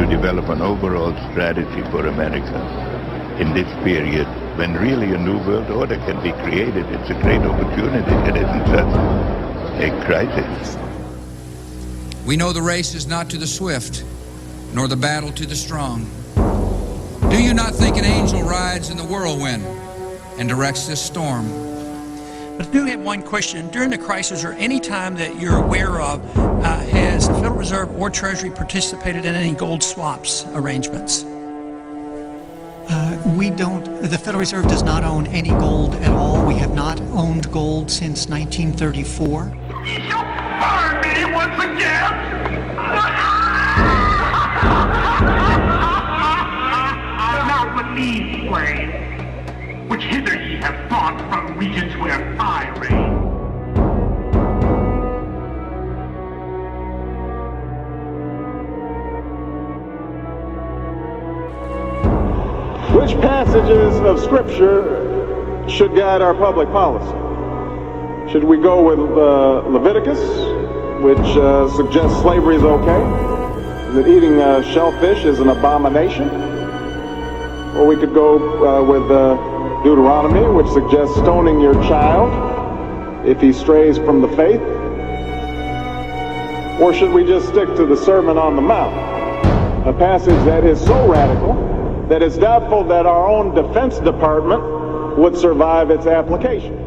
to develop an overall strategy for America in this period when really a new world order can be created. It's a great opportunity. It isn't just a crisis. We know the race is not to the swift, nor the battle to the strong. Do you not think an angel rides in the whirlwind and directs this storm? But I do have one question. During the crisis or any time that you're aware of, has the Federal Reserve or Treasury participated in any gold swaps arrangements? We don't, the Federal Reserve does not own any gold at all. We have not owned gold since 1934. You fired me once again! Now with these slaves, which hither ye have brought from regions where I reign. Which passages of Scripture should guide our public policy? Should we go with Leviticus, which suggests slavery is okay? That eating shellfish is an abomination? Or we could go with Deuteronomy, which suggests stoning your child if he strays from the faith? Or should we just stick to the Sermon on the Mount, a passage that is so radical that it's doubtful that our own Defense Department would survive its application?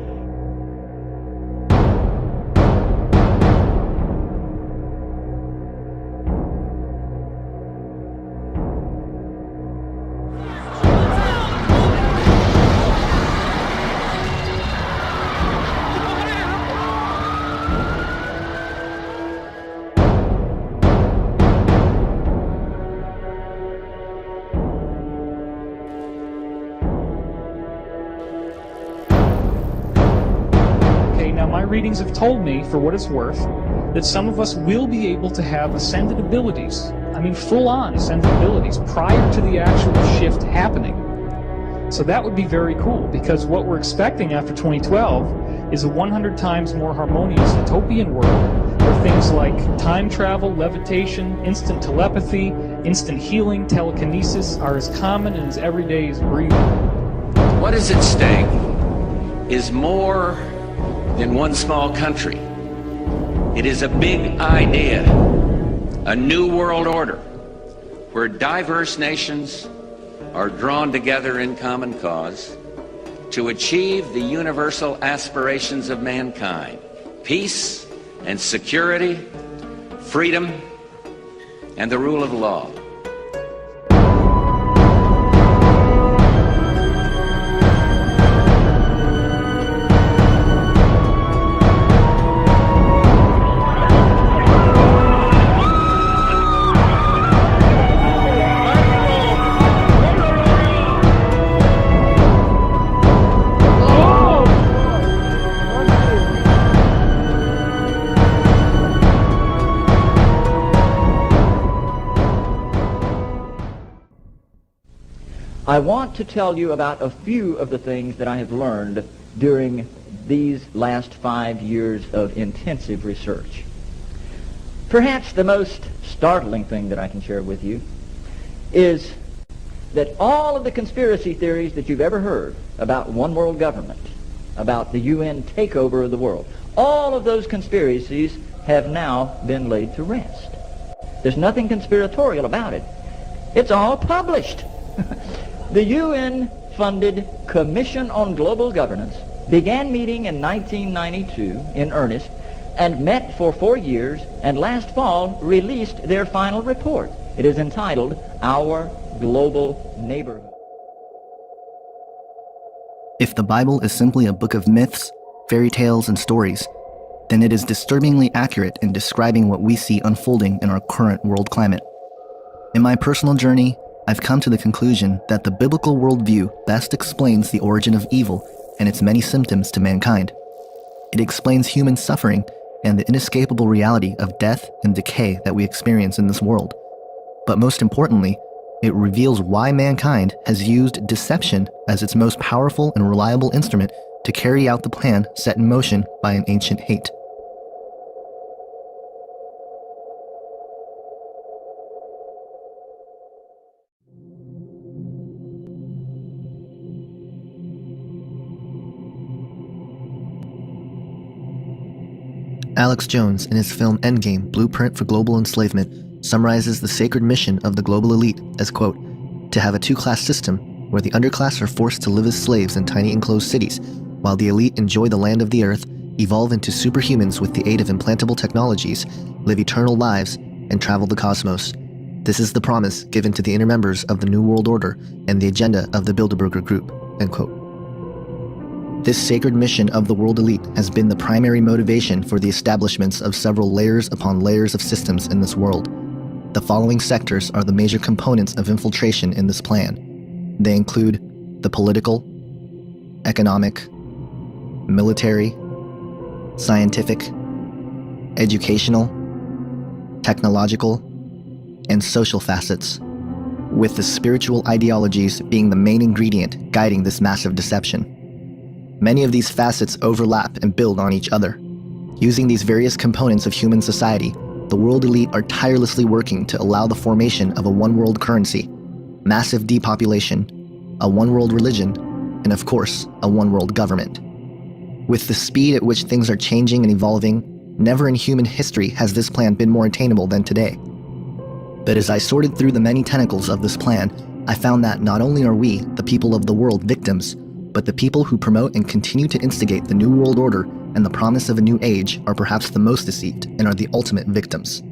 Readings have told me, for what it's worth, that some of us will be able to have ascended abilities. I mean, full-on ascended abilities prior to the actual shift happening. So that would be very cool, because what we're expecting after 2012 is a 100 times more harmonious utopian world where things like time travel, levitation, instant telepathy, instant healing, telekinesis are as common and as everyday as breathing. What is at stake is more than one small country. It is a big idea, a new world order, where diverse nations are drawn together in common cause to achieve the universal aspirations of mankind: peace and security, freedom, and the rule of law. I want to tell you about a few of the things that I have learned during these last 5 years of intensive research. Perhaps the most startling thing that I can share with you is that all of the conspiracy theories that you've ever heard about one world government, about the UN takeover of the world, all of those conspiracies have now been laid to rest. There's nothing conspiratorial about it. It's all published. The UN-funded Commission on Global Governance began meeting in 1992 in earnest and met for 4 years, and last fall released their final report. It is entitled Our Global Neighborhood. If the Bible is simply a book of myths, fairy tales, and stories, then it is disturbingly accurate in describing what we see unfolding in our current world climate. In my personal journey, I've come to the conclusion that the biblical worldview best explains the origin of evil and its many symptoms to mankind. It explains human suffering and the inescapable reality of death and decay that we experience in this world. But most importantly, it reveals why mankind has used deception as its most powerful and reliable instrument to carry out the plan set in motion by an ancient hate. Alex Jones, in his film Endgame, Blueprint for Global Enslavement, summarizes the sacred mission of the global elite as, quote, to have a two-class system where the underclass are forced to live as slaves in tiny enclosed cities, while the elite enjoy the land of the earth, evolve into superhumans with the aid of implantable technologies, live eternal lives, and travel the cosmos. This is the promise given to the inner members of the New World Order and the agenda of the Bilderberger Group, end quote. This sacred mission of the world elite has been the primary motivation for the establishments of several layers upon layers of systems in this world. The following sectors are the major components of infiltration in this plan. They include the political, economic, military, scientific, educational, technological, and social facets, with the spiritual ideologies being the main ingredient guiding this massive deception. Many of these facets overlap and build on each other. Using these various components of human society, the world elite are tirelessly working to allow the formation of a one-world currency, massive depopulation, a one-world religion, and of course, a one-world government. With the speed at which things are changing and evolving, never in human history has this plan been more attainable than today. But as I sorted through the many tentacles of this plan, I found that not only are we, the people of the world, victims, but the people who promote and continue to instigate the New World Order and the promise of a new age are perhaps the most deceived and are the ultimate victims.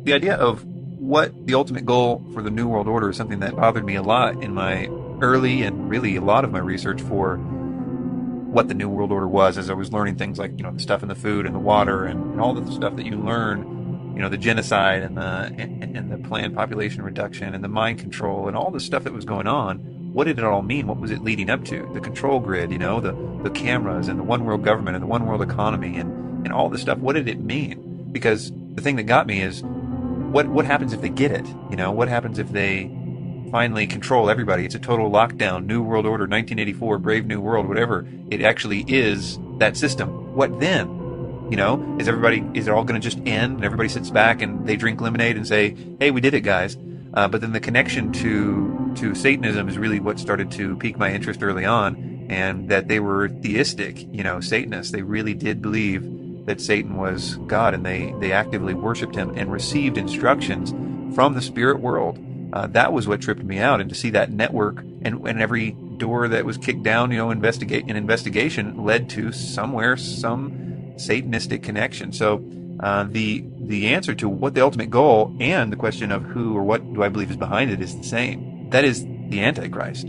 The idea of what the ultimate goal for the New World Order is something that bothered me a lot in my early and really a lot of my research for what the New World Order was, as I was learning things like, the stuff in the food and the water and all the stuff that you learn, the genocide and the planned population reduction and the mind control and all the stuff that was going on. What did it all mean? What was it leading up to? The control grid, the cameras and the one world government and the one world economy and all this stuff. What did it mean? Because the thing that got me is what happens if they get it? What happens if they finally control everybody? It's a total lockdown, New World Order, 1984, Brave New World, whatever. It actually is that system. What then? Is it all going to just end and everybody sits back and they drink lemonade and say, hey, we did it, guys? But then the connection to Satanism is really what started to pique my interest early on, and that they were theistic, Satanists. They really did believe that Satan was God, and they actively worshipped him and received instructions from the spirit world. That was what tripped me out, and to see that network and every door that was kicked down, investigation led to somewhere some Satanistic connection. So the answer to what the ultimate goal and the question of who or what do I believe is behind it is the same. That is the Antichrist.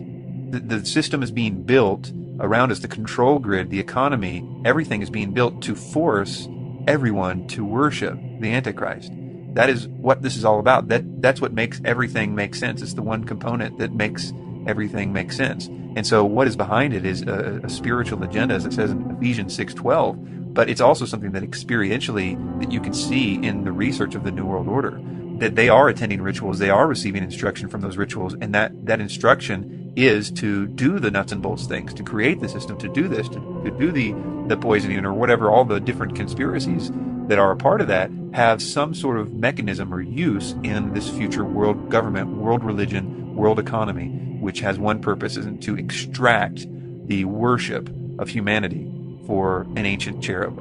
The system is being built around us, the control grid, the economy, everything is being built to force everyone to worship the Antichrist. That is what this is all about. That's what makes everything make sense. It's the one component that makes everything make sense. And so what is behind it is a spiritual agenda, as it says in Ephesians 6:12. But it's also something that experientially that you can see in the research of the New World Order, that they are attending rituals, they are receiving instruction from those rituals, and that instruction is to do the nuts and bolts things, to create the system, to do this, to do the poisoning or whatever, all the different conspiracies that are a part of that have some sort of mechanism or use in this future world government, world religion, world economy, which has one purpose, is to extract the worship of humanity for an ancient cherub.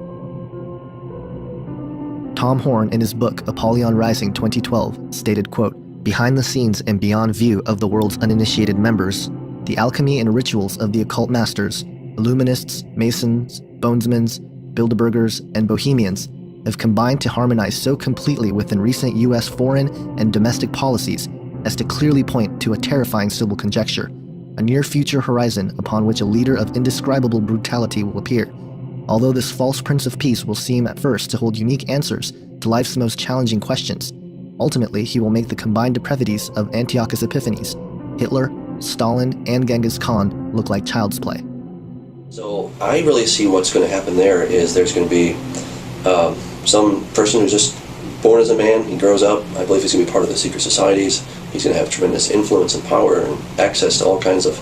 Tom Horn, in his book Apollyon Rising 2012, stated, quote, behind the scenes and beyond view of the world's uninitiated members, the alchemy and rituals of the occult masters, Illuminists, Masons, Bonesmans, Bilderbergers, and Bohemians have combined to harmonize so completely within recent U.S. foreign and domestic policies as to clearly point to a terrifying civil conjecture, a near-future horizon upon which a leader of indescribable brutality will appear. Although this false Prince of Peace will seem at first to hold unique answers to life's most challenging questions, ultimately he will make the combined depravities of Antiochus Epiphanes, Hitler, Stalin, and Genghis Khan look like child's play. So I really see what's going to happen there is there's going to be some person who's just born as a man, he grows up, I believe he's going to be part of the secret societies, he's going to have tremendous influence and power and access to all kinds of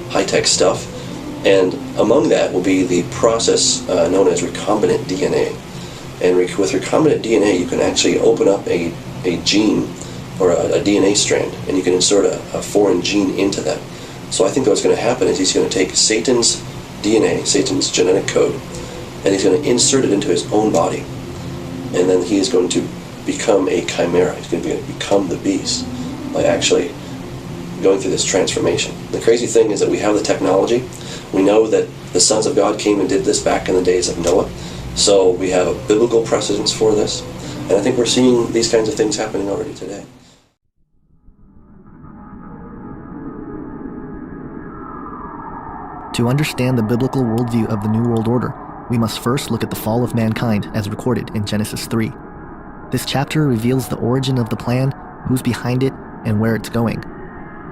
high-tech stuff, and among that will be the process known as recombinant DNA. And with recombinant DNA you can actually open up a gene or a DNA strand, and you can insert a foreign gene into that. So I think what's going to happen is he's going to take Satan's DNA, Satan's genetic code, and he's going to insert it into his own body. And then he is going to become a chimera. He's going to become the beast by actually going through this transformation. The crazy thing is that we have the technology. We know that the sons of God came and did this back in the days of Noah. So we have a biblical precedence for this. And I think we're seeing these kinds of things happening already today. To understand the biblical worldview of the New World Order, we must first look at the fall of mankind as recorded in Genesis 3. This chapter reveals the origin of the plan, who's behind it, and where it's going.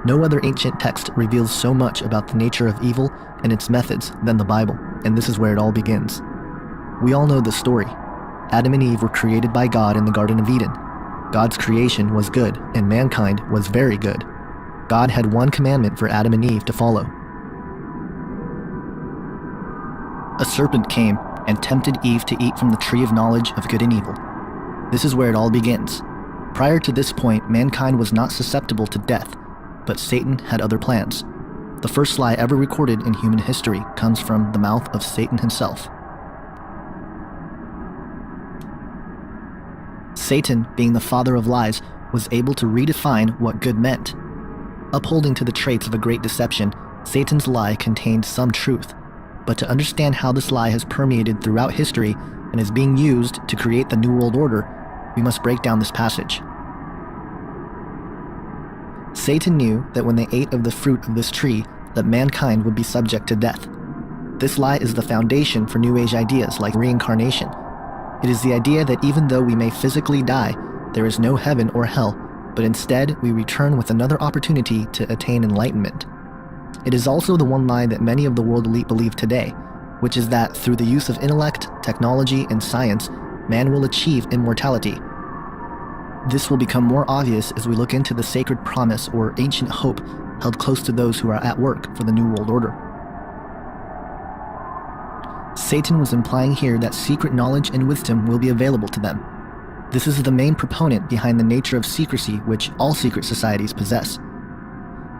No other ancient text reveals so much about the nature of evil and its methods than the Bible, and this is where it all begins. We all know the story. Adam and Eve were created by God in the Garden of Eden. God's creation was good, and mankind was very good. God had one commandment for Adam and Eve to follow. A serpent came and tempted Eve to eat from the tree of knowledge of good and evil. This is where it all begins. Prior to this point, mankind was not susceptible to death, but Satan had other plans. The first lie ever recorded in human history comes from the mouth of Satan himself. Satan, being the father of lies, was able to redefine what good meant. Upholding to the traits of a great deception, Satan's lie contained some truth. But to understand how this lie has permeated throughout history and is being used to create the New World Order, we must break down this passage. Satan knew that when they ate of the fruit of this tree, that mankind would be subject to death. This lie is the foundation for New Age ideas like reincarnation. It is the idea that even though we may physically die, there is no heaven or hell, but instead we return with another opportunity to attain enlightenment. It is also the one lie that many of the world elite believe today, which is that through the use of intellect, technology, and science, man will achieve immortality. This will become more obvious as we look into the sacred promise or ancient hope held close to those who are at work for the New World Order. Satan was implying here that secret knowledge and wisdom will be available to them. This is the main proponent behind the nature of secrecy which all secret societies possess.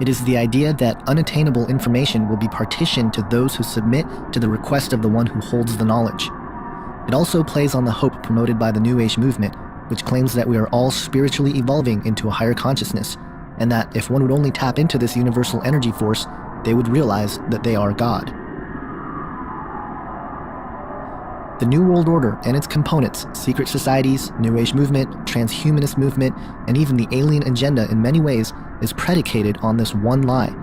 It is the idea that unattainable information will be partitioned to those who submit to the request of the one who holds the knowledge. It also plays on the hope promoted by the New Age movement, which claims that we are all spiritually evolving into a higher consciousness, and that if one would only tap into this universal energy force, they would realize that they are God. The New World Order and its components, secret societies, New Age movement, transhumanist movement, and even the alien agenda in many ways is predicated on this one lie.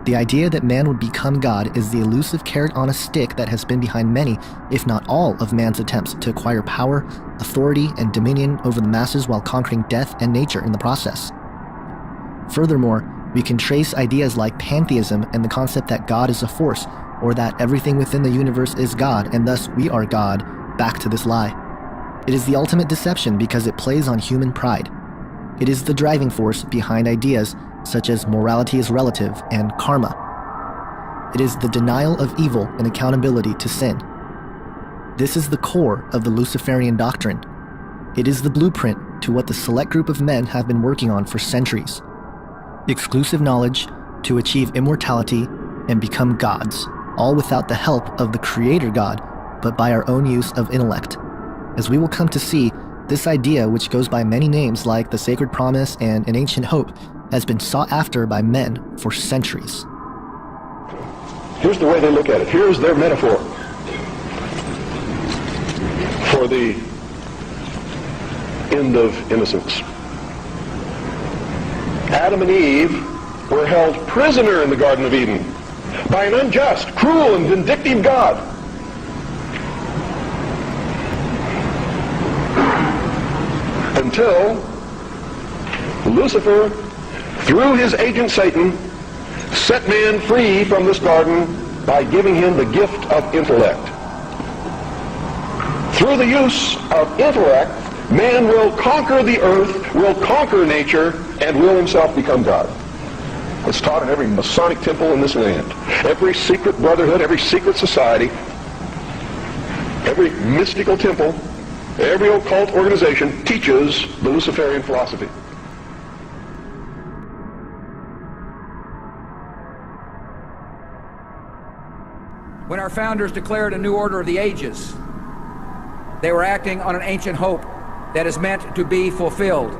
The idea that man would become God is the elusive carrot on a stick that has been behind many, if not all, of man's attempts to acquire power, authority, and dominion over the masses while conquering death and nature in the process. Furthermore, we can trace ideas like pantheism and the concept that God is a force, or that everything within the universe is God and thus we are God, back to this lie. It is the ultimate deception because it plays on human pride. It is the driving force behind ideas such as morality is relative and karma. It is the denial of evil and accountability to sin. This is the core of the Luciferian doctrine. It is the blueprint to what the select group of men have been working on for centuries. Exclusive knowledge to achieve immortality and become gods, all without the help of the Creator God, but by our own use of intellect. As we will come to see, this idea, which goes by many names like the Sacred Promise and an Ancient Hope, has been sought after by men for centuries. Here's the way they look at it. Here's their metaphor for the end of innocence. Adam and Eve were held prisoner in the Garden of Eden by an unjust, cruel, and vindictive God. Until Lucifer, through his agent Satan, set man free from this garden by giving him the gift of intellect. Through the use of intellect, man will conquer the earth, will conquer nature, and will himself become God. It's taught in every Masonic temple in this land. Every secret brotherhood, every secret society, every mystical temple, every occult organization teaches the Luciferian philosophy. When our founders declared a new order of the ages, They were acting on an ancient hope that is meant to be fulfilled.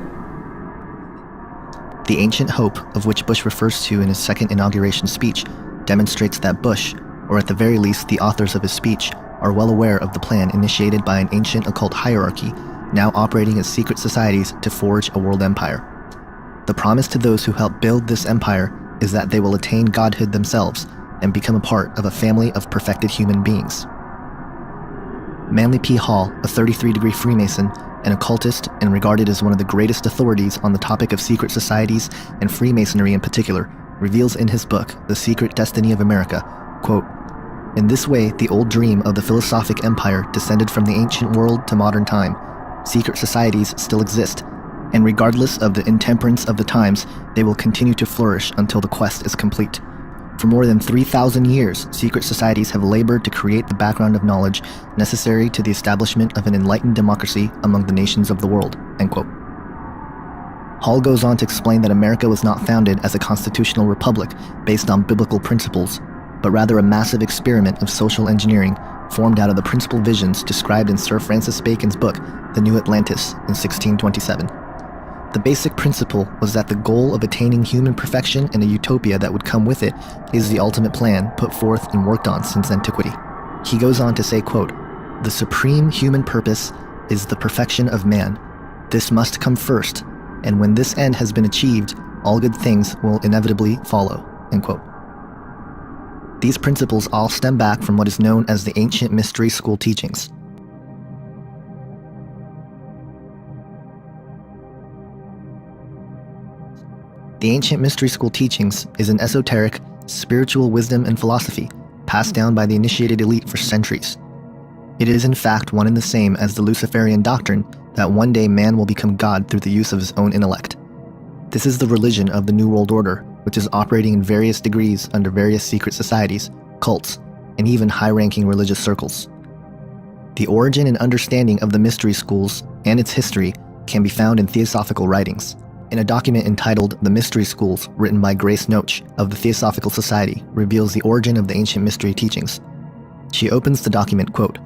The ancient hope, of which Bush refers to in his second inauguration speech, demonstrates that Bush, or at the very least the authors of his speech, are well aware of the plan initiated by an ancient occult hierarchy, now operating as secret societies to forge a world empire. The promise to those who help build this empire is that they will attain godhood themselves and become a part of a family of perfected human beings. Manly P. Hall, a 33-degree Freemason, an occultist and regarded as one of the greatest authorities on the topic of secret societies and Freemasonry in particular, reveals in his book, The Secret Destiny of America, quote, "In this way, the old dream of the philosophic empire descended from the ancient world to modern time. Secret societies still exist, and regardless of the intemperance of the times, they will continue to flourish until the quest is complete. For more than 3,000 years, secret societies have labored to create the background of knowledge necessary to the establishment of an enlightened democracy among the nations of the world," end quote. Hall goes on to explain that America was not founded as a constitutional republic based on biblical principles, but rather a massive experiment of social engineering formed out of the principal visions described in Sir Francis Bacon's book, The New Atlantis, in 1627. The basic principle was that the goal of attaining human perfection and a utopia that would come with it is the ultimate plan put forth and worked on since antiquity. He goes on to say, quote, "The supreme human purpose is the perfection of man. This must come first, and when this end has been achieved, all good things will inevitably follow," end quote. These principles all stem back from what is known as the ancient mystery school teachings. The ancient mystery school teachings is an esoteric, spiritual wisdom and philosophy passed down by the initiated elite for centuries. It is in fact one and the same as the Luciferian doctrine that one day man will become God through the use of his own intellect. This is the religion of the New World Order, which is operating in various degrees under various secret societies, cults, and even high-ranking religious circles. The origin and understanding of the mystery schools and its history can be found in theosophical writings. In a document entitled The Mystery Schools, written by Grace Noach of the Theosophical Society, reveals the origin of the ancient mystery teachings. She opens the document, quote,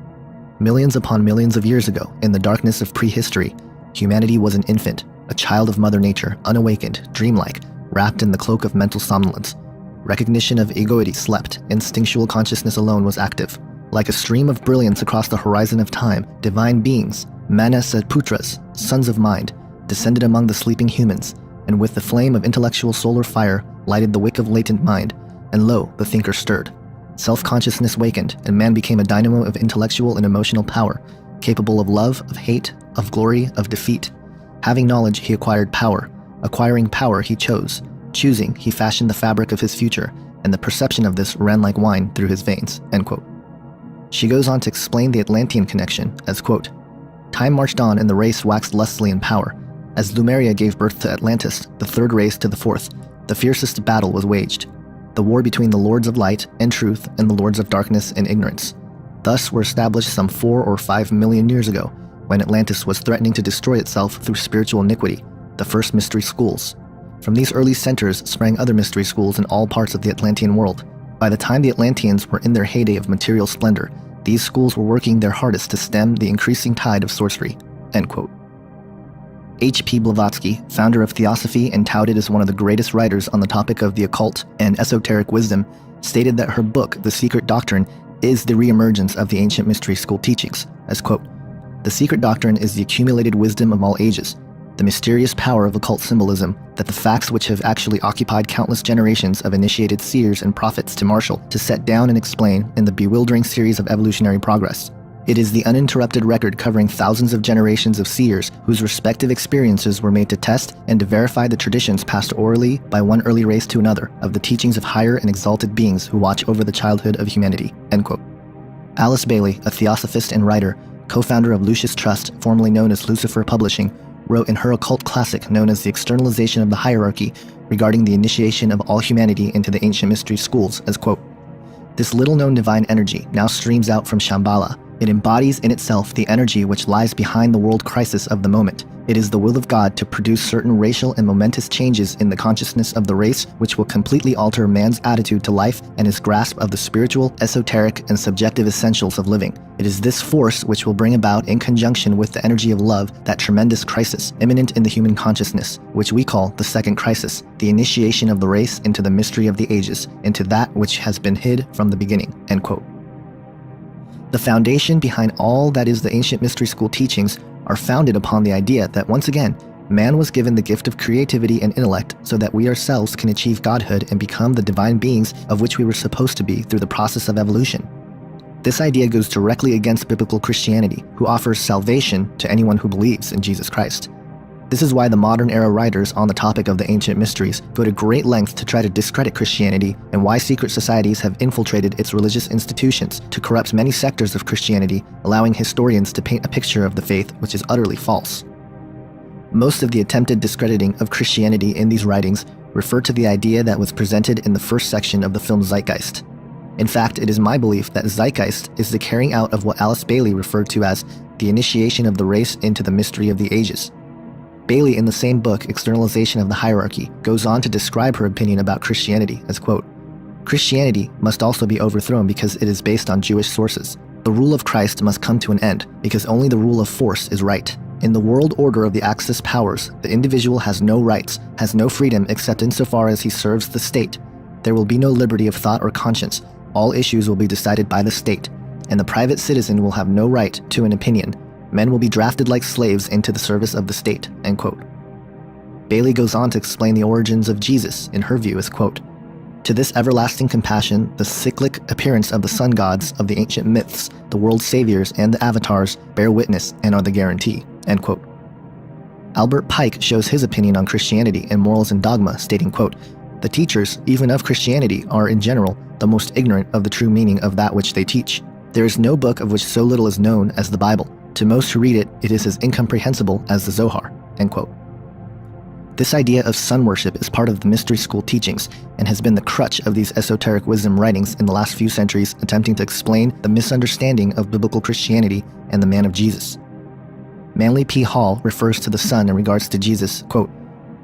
"Millions upon millions of years ago, in the darkness of prehistory, humanity was an infant, a child of Mother Nature, unawakened, dreamlike, wrapped in the cloak of mental somnolence. Recognition of egoity slept, instinctual consciousness alone was active. Like a stream of brilliance across the horizon of time, divine beings, Manasatputras, sons of mind, descended among the sleeping humans, and with the flame of intellectual solar fire lighted the wick of latent mind, and lo, the thinker stirred. Self-consciousness wakened, and man became a dynamo of intellectual and emotional power, capable of love, of hate, of glory, of defeat. Having knowledge, he acquired power. Acquiring power, he chose. Choosing, he fashioned the fabric of his future, and the perception of this ran like wine through his veins," end quote. She goes on to explain the Atlantean connection as, quote, "Time marched on and the race waxed lustily in power. As Lemuria gave birth to Atlantis, the third race to the fourth, the fiercest battle was waged. The war between the Lords of Light and Truth and the Lords of Darkness and Ignorance. Thus were established some 4 or 5 million years ago, when Atlantis was threatening to destroy itself through spiritual iniquity, the first mystery schools. From these early centers sprang other mystery schools in all parts of the Atlantean world. By the time the Atlanteans were in their heyday of material splendor, these schools were working their hardest to stem the increasing tide of sorcery," end quote. H.P. Blavatsky, founder of Theosophy and touted as one of the greatest writers on the topic of the occult and esoteric wisdom, stated that her book, The Secret Doctrine, is the reemergence of the ancient mystery school teachings, as, quote, "The secret doctrine is the accumulated wisdom of all ages, the mysterious power of occult symbolism, that the facts which have actually occupied countless generations of initiated seers and prophets to marshal, to set down and explain in the bewildering series of evolutionary progress. It is the uninterrupted record covering thousands of generations of seers whose respective experiences were made to test and to verify the traditions passed orally by one early race to another of the teachings of higher and exalted beings who watch over the childhood of humanity," end quote. Alice Bailey, a theosophist and writer, co-founder of Lucis Trust, formerly known as Lucifer Publishing, wrote in her occult classic known as The Externalization of the Hierarchy regarding the initiation of all humanity into the ancient mystery schools as, quote, "This little-known divine energy now streams out from Shambhala. It embodies in itself the energy which lies behind the world crisis of the moment, It is the will of God to produce certain racial and momentous changes in the consciousness of the race which will completely alter man's attitude to life and his grasp of the spiritual, esoteric, and subjective essentials of living. It is this force which will bring about, in conjunction with the energy of love, that tremendous crisis, imminent in the human consciousness, which we call the second crisis, the initiation of the race into the mystery of the ages, into that which has been hid from the beginning." End quote. The foundation behind all that is the ancient mystery school teachings are founded upon the idea that, once again, man was given the gift of creativity and intellect so that we ourselves can achieve godhood and become the divine beings of which we were supposed to be through the process of evolution. This idea goes directly against biblical Christianity, who offers salvation to anyone who believes in Jesus Christ. This is why the modern era writers on the topic of the ancient mysteries go to great lengths to try to discredit Christianity, and why secret societies have infiltrated its religious institutions to corrupt many sectors of Christianity, allowing historians to paint a picture of the faith which is utterly false. Most of the attempted discrediting of Christianity in these writings refer to the idea that was presented in the first section of the film Zeitgeist. In fact, it is my belief that Zeitgeist is the carrying out of what Alice Bailey referred to as the initiation of the race into the mystery of the ages. Bailey, in the same book, Externalization of the Hierarchy, goes on to describe her opinion about Christianity as, quote, "Christianity must also be overthrown because it is based on Jewish sources. The rule of Christ must come to an end because only the rule of force is right. In the world order of the Axis powers, the individual has no rights, has no freedom except insofar as he serves the state. There will be no liberty of thought or conscience. All issues will be decided by the state, and the private citizen will have no right to an opinion. Men will be drafted like slaves into the service of the state." End quote. Bailey goes on to explain the origins of Jesus, in her view, as, quote, "To this everlasting compassion, the cyclic appearance of the sun gods of the ancient myths, the world's saviors, and the avatars bear witness and are the guarantee." End quote. Albert Pike shows his opinion on Christianity in Morals and Dogma, stating, quote, "The teachers, even of Christianity, are in general the most ignorant of the true meaning of that which they teach. There is no book of which so little is known as the Bible. To most who read it, it is as incomprehensible as the Zohar." End quote. This idea of sun worship is part of the mystery school teachings and has been the crutch of these esoteric wisdom writings in the last few centuries, attempting to explain the misunderstanding of biblical Christianity and the man of Jesus. Manly P. Hall refers to the sun in regards to Jesus, quote,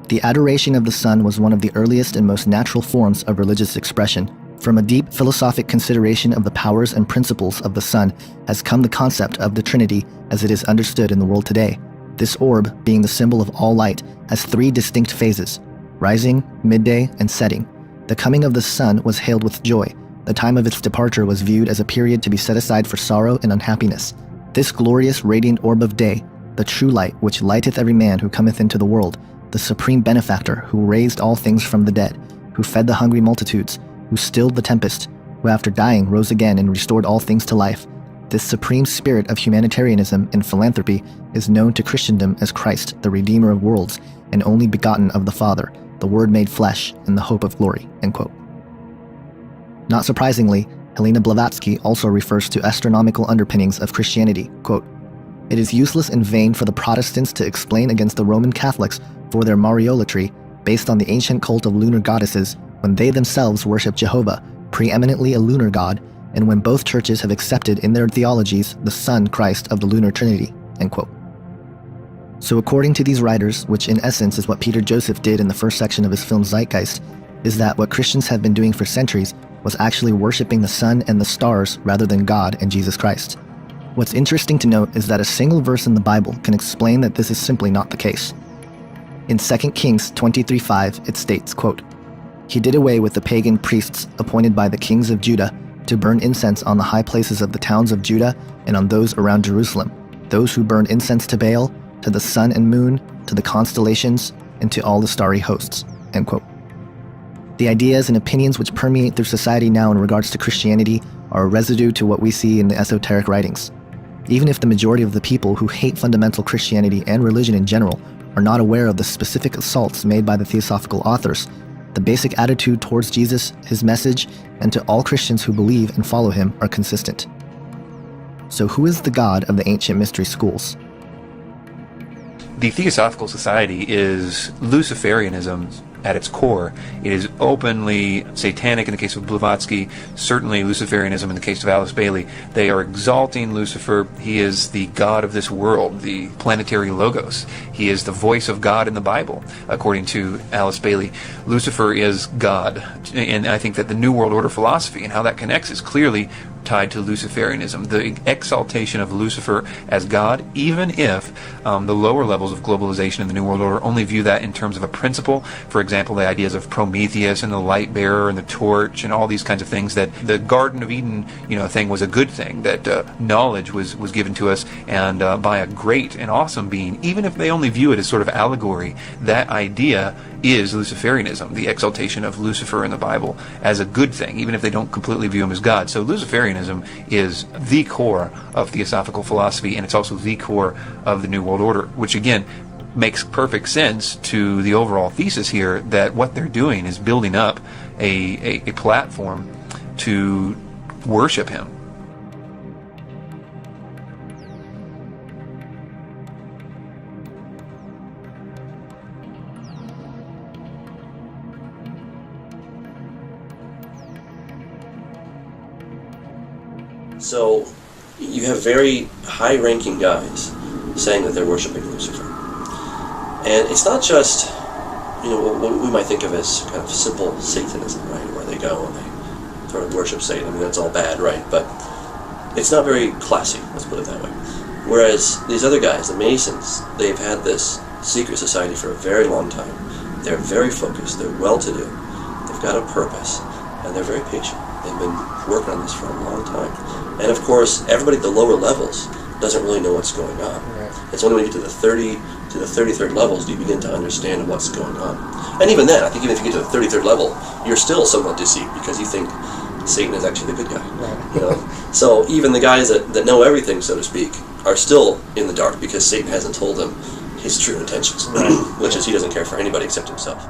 "The adoration of the sun was one of the earliest and most natural forms of religious expression. From a deep philosophic consideration of the powers and principles of the sun has come the concept of the Trinity as it is understood in the world today. This orb, being the symbol of all light, has three distinct phases: rising, midday, and setting. The coming of the sun was hailed with joy. The time of its departure was viewed as a period to be set aside for sorrow and unhappiness. This glorious radiant orb of day, the true light which lighteth every man who cometh into the world, the supreme benefactor who raised all things from the dead, who fed the hungry multitudes, who stilled the tempest, who after dying rose again and restored all things to life. This supreme spirit of humanitarianism and philanthropy is known to Christendom as Christ, the Redeemer of worlds, and only begotten of the Father, the Word made flesh, and the hope of glory." End quote. Not surprisingly, Helena Blavatsky also refers to astronomical underpinnings of Christianity, quote, "It is useless and vain for the Protestants to explain against the Roman Catholics for their Mariolatry, based on the ancient cult of lunar goddesses, when they themselves worship Jehovah, preeminently a lunar god, and when both churches have accepted in their theologies the Son Christ of the lunar Trinity." End quote. So according to these writers, which in essence is what Peter Joseph did in the first section of his film Zeitgeist, is that what Christians have been doing for centuries was actually worshiping the sun and the stars rather than God and Jesus Christ. What's interesting to note is that a single verse in the Bible can explain that this is simply not the case. In 2 Kings 23:5, it states, quote, "He did away with the pagan priests appointed by the kings of Judah to burn incense on the high places of the towns of Judah and on those around Jerusalem, those who burned incense to Baal, to the sun and moon, to the constellations, and to all the starry hosts." End quote. The ideas and opinions which permeate through society now in regards to Christianity are a residue to what we see in the esoteric writings. Even if the majority of the people who hate fundamental Christianity and religion in general are not aware of the specific assaults made by the theosophical authors, the basic attitude towards Jesus, his message, and to all Christians who believe and follow him are consistent. So who is the God of the ancient mystery schools? The Theosophical Society is Luciferianism's at its core. It is openly satanic in the case of Blavatsky, certainly Luciferianism in the case of Alice Bailey. They are exalting Lucifer. He is the god of this world, the planetary logos. He is the voice of God in the Bible, according to Alice Bailey. Lucifer is God, and I think that the New World Order philosophy and how that connects is clearly tied to Luciferianism, the exaltation of Lucifer as God, even if the lower levels of globalization in the New World Order only view that in terms of a principle. For example, the ideas of Prometheus and the light bearer and the torch and all these kinds of things, that the Garden of Eden, thing was a good thing, that knowledge was given to us and by a great and awesome being, even if they only view it as sort of allegory. That idea is Luciferianism, the exaltation of Lucifer in the Bible as a good thing, even if they don't completely view him as God. So Luciferianism is the core of Theosophical philosophy, and it's also the core of the New World Order, which again makes perfect sense to the overall thesis here that what they're doing is building up a platform to worship him. So you have very high-ranking guys saying that they're worshiping Lucifer. And it's not just, what we might think of as kind of simple Satanism, right, where they go and they sort of worship Satan. I mean, that's all bad, right? But it's not very classy, let's put it that way. Whereas these other guys, the Masons, they've had this secret society for a very long time. They're very focused, they're well-to-do, they've got a purpose, and they're very patient. They've been working on this for a long time. And of course, everybody at the lower levels doesn't really know what's going on. Right. It's only when you get to the 33rd levels do you begin to understand what's going on. And even then, I think even if you get to the 33rd level, you're still somewhat deceived because you think Satan is actually the good guy. Right. So even the guys that know everything, so to speak, are still in the dark because Satan hasn't told them his true intentions, which is he doesn't care for anybody except himself.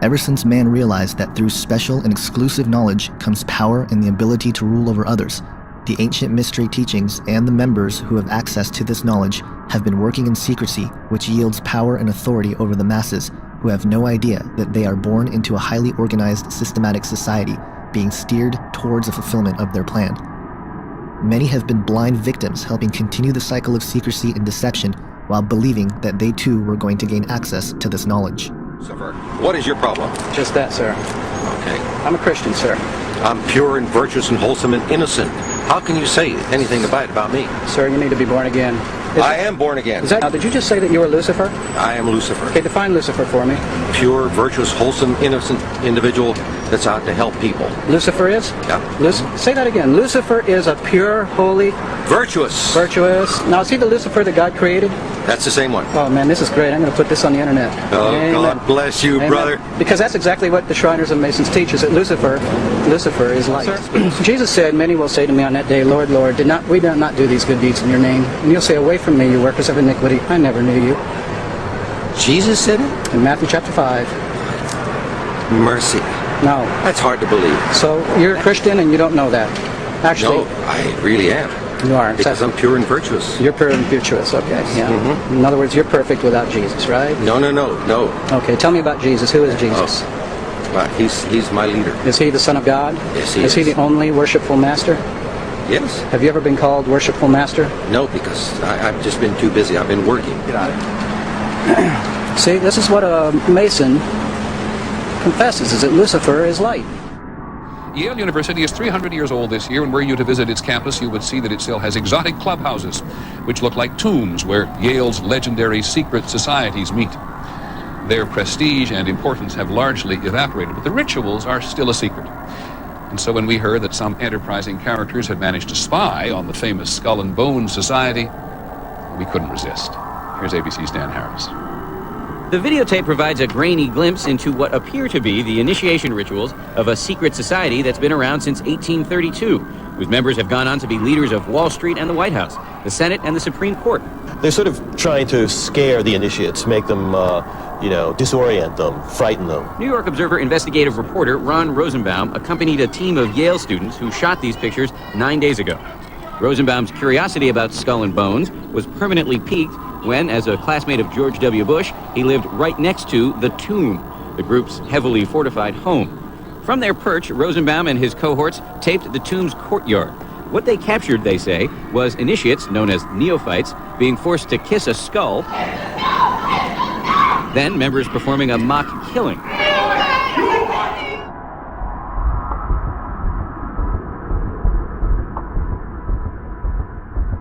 Ever since man realized that through special and exclusive knowledge comes power and the ability to rule over others, the ancient mystery teachings and the members who have access to this knowledge have been working in secrecy, which yields power and authority over the masses who have no idea that they are born into a highly organized, systematic society being steered towards the fulfillment of their plan. Many have been blind victims helping continue the cycle of secrecy and deception while believing that they too were going to gain access to this knowledge. What is your problem? Just that, sir. Okay. I'm a Christian, sir. I'm pure and virtuous and wholesome and innocent. How can you say anything bad about me? Sir, you need to be born again. I am born again. Now, did you just say that you were Lucifer? I am Lucifer. Okay, define Lucifer for me. Pure, virtuous, wholesome, innocent individual that's out to help people. Lucifer is? Yeah. Say that again. Lucifer is a pure, holy... Virtuous. Virtuous. Now, is he the Lucifer that God created? That's the same one. Oh, man, this is great. I'm going to put this on the internet. Oh, Amen. God bless you, Amen. brother. Because that's exactly what the Shriners and Masons teach, is that Lucifer is light. Jesus said, many will say to me on that day, Lord, Lord, we did not do these good deeds in your name. And you'll say, away from me, you workers of iniquity. I never knew you. Jesus said it? In Matthew chapter 5. Mercy. No. That's hard to believe. So you're a Christian and you don't know that? Actually, no, I really am. You are. Because I'm pure and virtuous. You're pure and virtuous, okay. Yeah. Mm-hmm. In other words, you're perfect without Jesus, right? No. Okay, tell me about Jesus. Who is Jesus? He's my leader. Is he the Son of God? Yes, he is. Is he the only worshipful master? Yes. Have you ever been called worshipful master? No, because I've just been too busy. I've been working. See, this is what a Mason confesses, is that Lucifer is light. Yale University is 300 years old this year, and were you to visit its campus, you would see that it still has exotic clubhouses, which look like tombs where Yale's legendary secret societies meet. Their prestige and importance have largely evaporated, but the rituals are still a secret. And so when we heard that some enterprising characters had managed to spy on the famous Skull and Bones Society, we couldn't resist. Here's ABC's Dan Harris. The videotape provides a grainy glimpse into what appear to be the initiation rituals of a secret society that's been around since 1832, whose members have gone on to be leaders of Wall Street and the White House, the Senate and the Supreme Court. They're sort of trying to scare the initiates, make them, disorient them, frighten them. New York Observer investigative reporter Ron Rosenbaum accompanied a team of Yale students who shot these pictures 9 days ago. Rosenbaum's curiosity about Skull and Bones was permanently piqued when, as a classmate of George W. Bush, he lived right next to the tomb, the group's heavily fortified home. From their perch, Rosenbaum and his cohorts taped the tomb's courtyard. What they captured, they say, was initiates, known as neophytes, being forced to kiss a skull, then members performing a mock killing.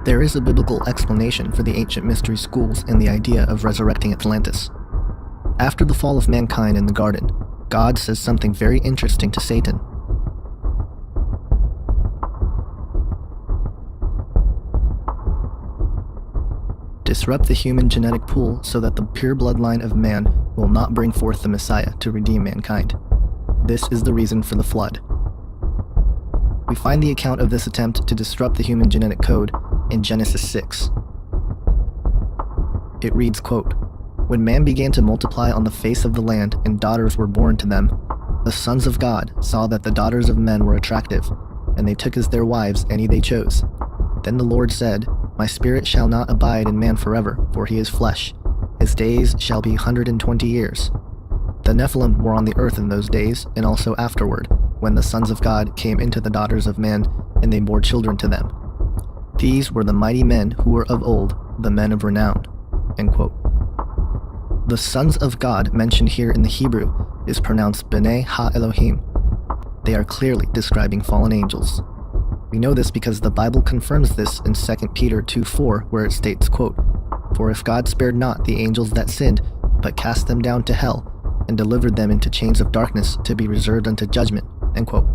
There is a biblical explanation for the ancient mystery schools and the idea of resurrecting Atlantis. After the fall of mankind in the garden, God says something very interesting to Satan. Disrupt the human genetic pool so that the pure bloodline of man will not bring forth the Messiah to redeem mankind. This is the reason for the flood. We find the account of this attempt to disrupt the human genetic code in Genesis 6. It reads, quote, "When man began to multiply on the face of the land and daughters were born to them, the sons of God saw that the daughters of men were attractive, and they took as their wives any they chose. Then the Lord said, My spirit shall not abide in man forever, for he is flesh. His days shall be 120 years. The Nephilim were on the earth in those days, and also afterward, when the sons of God came into the daughters of men, and they bore children to them. These were the mighty men who were of old, the men of renown." End quote. The sons of God mentioned here in the Hebrew is pronounced B'nai Ha-Elohim. They are clearly describing fallen angels. We know this because the Bible confirms this in 2 Peter 2:4, where it states, quote, "For if God spared not the angels that sinned, but cast them down to hell, and delivered them into chains of darkness to be reserved unto judgment," end quote.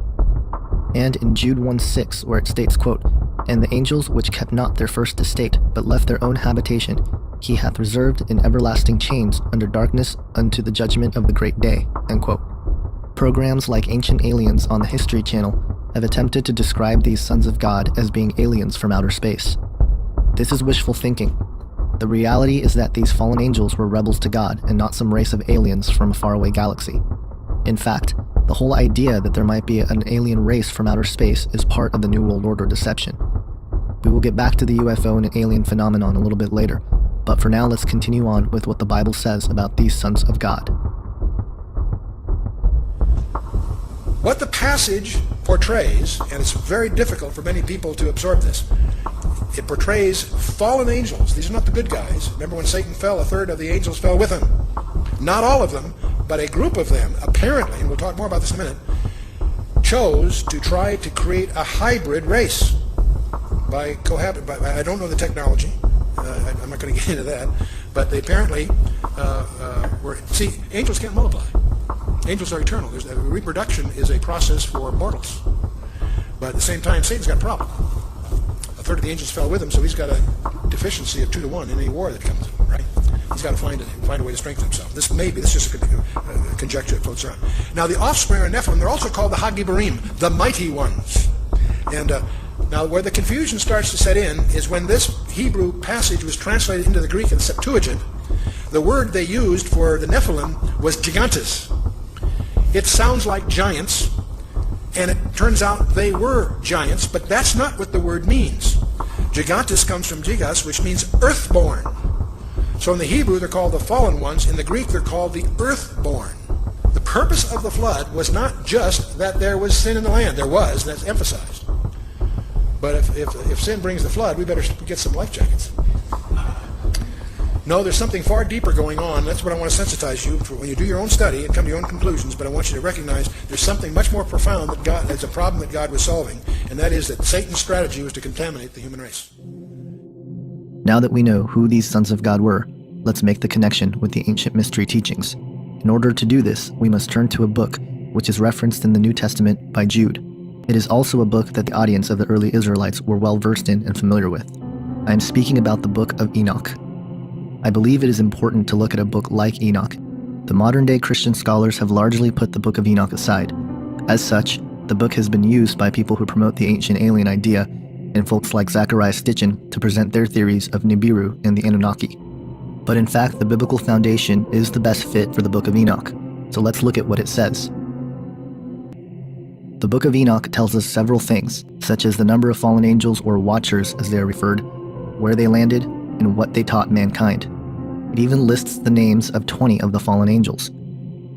And in Jude 1:6, where it states, quote, "And the angels which kept not their first estate, but left their own habitation, he hath reserved in everlasting chains under darkness unto the judgment of the great day," end quote. Programs like Ancient Aliens on the History Channel have attempted to describe these sons of God as being aliens from outer space. This is wishful thinking. The reality is that these fallen angels were rebels to God and not some race of aliens from a faraway galaxy. In fact, the whole idea that there might be an alien race from outer space is part of the New World Order deception. We will get back to the UFO and alien phenomenon a little bit later, but for now let's continue on with what the Bible says about these sons of God. What the passage portrays, and it's very difficult for many people to absorb this, it portrays fallen angels. These are not the good guys. Remember when Satan fell, a third of the angels fell with him. Not all of them, but a group of them, apparently, and we'll talk more about this in a minute, chose to try to create a hybrid race by I don't know the technology. I'm not going to get into that. But they apparently were... See, angels can't multiply. Angels are eternal. Reproduction is a process for mortals. But at the same time, Satan's got a problem. A third of the angels fell with him, so he's got a deficiency of 2-to-1 in any war that comes, right? He's got to find a way to strengthen himself. This is just a conjecture that floats around. Now, the offspring of Nephilim, they're also called the Hagibarim, the mighty ones. And now, where the confusion starts to set in is when this Hebrew passage was translated into the Greek in the Septuagint, the word they used for the Nephilim was gigantes. It sounds like giants, and it turns out they were giants, but that's not what the word means. Gigantes comes from gigas, which means earthborn. So in the Hebrew, they're called the fallen ones. In the Greek, they're called the earthborn. The purpose of the flood was not just that there was sin in the land. There was, and that's emphasized. But if sin brings the flood, we better get some life jackets. No, there's something far deeper going on. That's what I want to sensitize you for when you do your own study and come to your own conclusions. But I want you to recognize there's something much more profound that's a problem that God was solving, and that is that Satan's strategy was to contaminate the human race. Now that we know who these sons of God were, let's make the connection with the ancient mystery teachings. In order to do this, we must turn to a book which is referenced in the New Testament by Jude. It is also a book that the audience of the early Israelites were well versed in and familiar with. I am speaking about the Book of Enoch. I believe it is important to look at a book like Enoch. The modern-day Christian scholars have largely put the Book of Enoch aside. As such, the book has been used by people who promote the ancient alien idea and folks like Zachariah Stitchin to present their theories of Nibiru and the Anunnaki. But in fact, the biblical foundation is the best fit for the Book of Enoch, so let's look at what it says. The Book of Enoch tells us several things, such as the number of fallen angels or watchers as they are referred, where they landed, and what they taught mankind. It even lists the names of 20 of the fallen angels.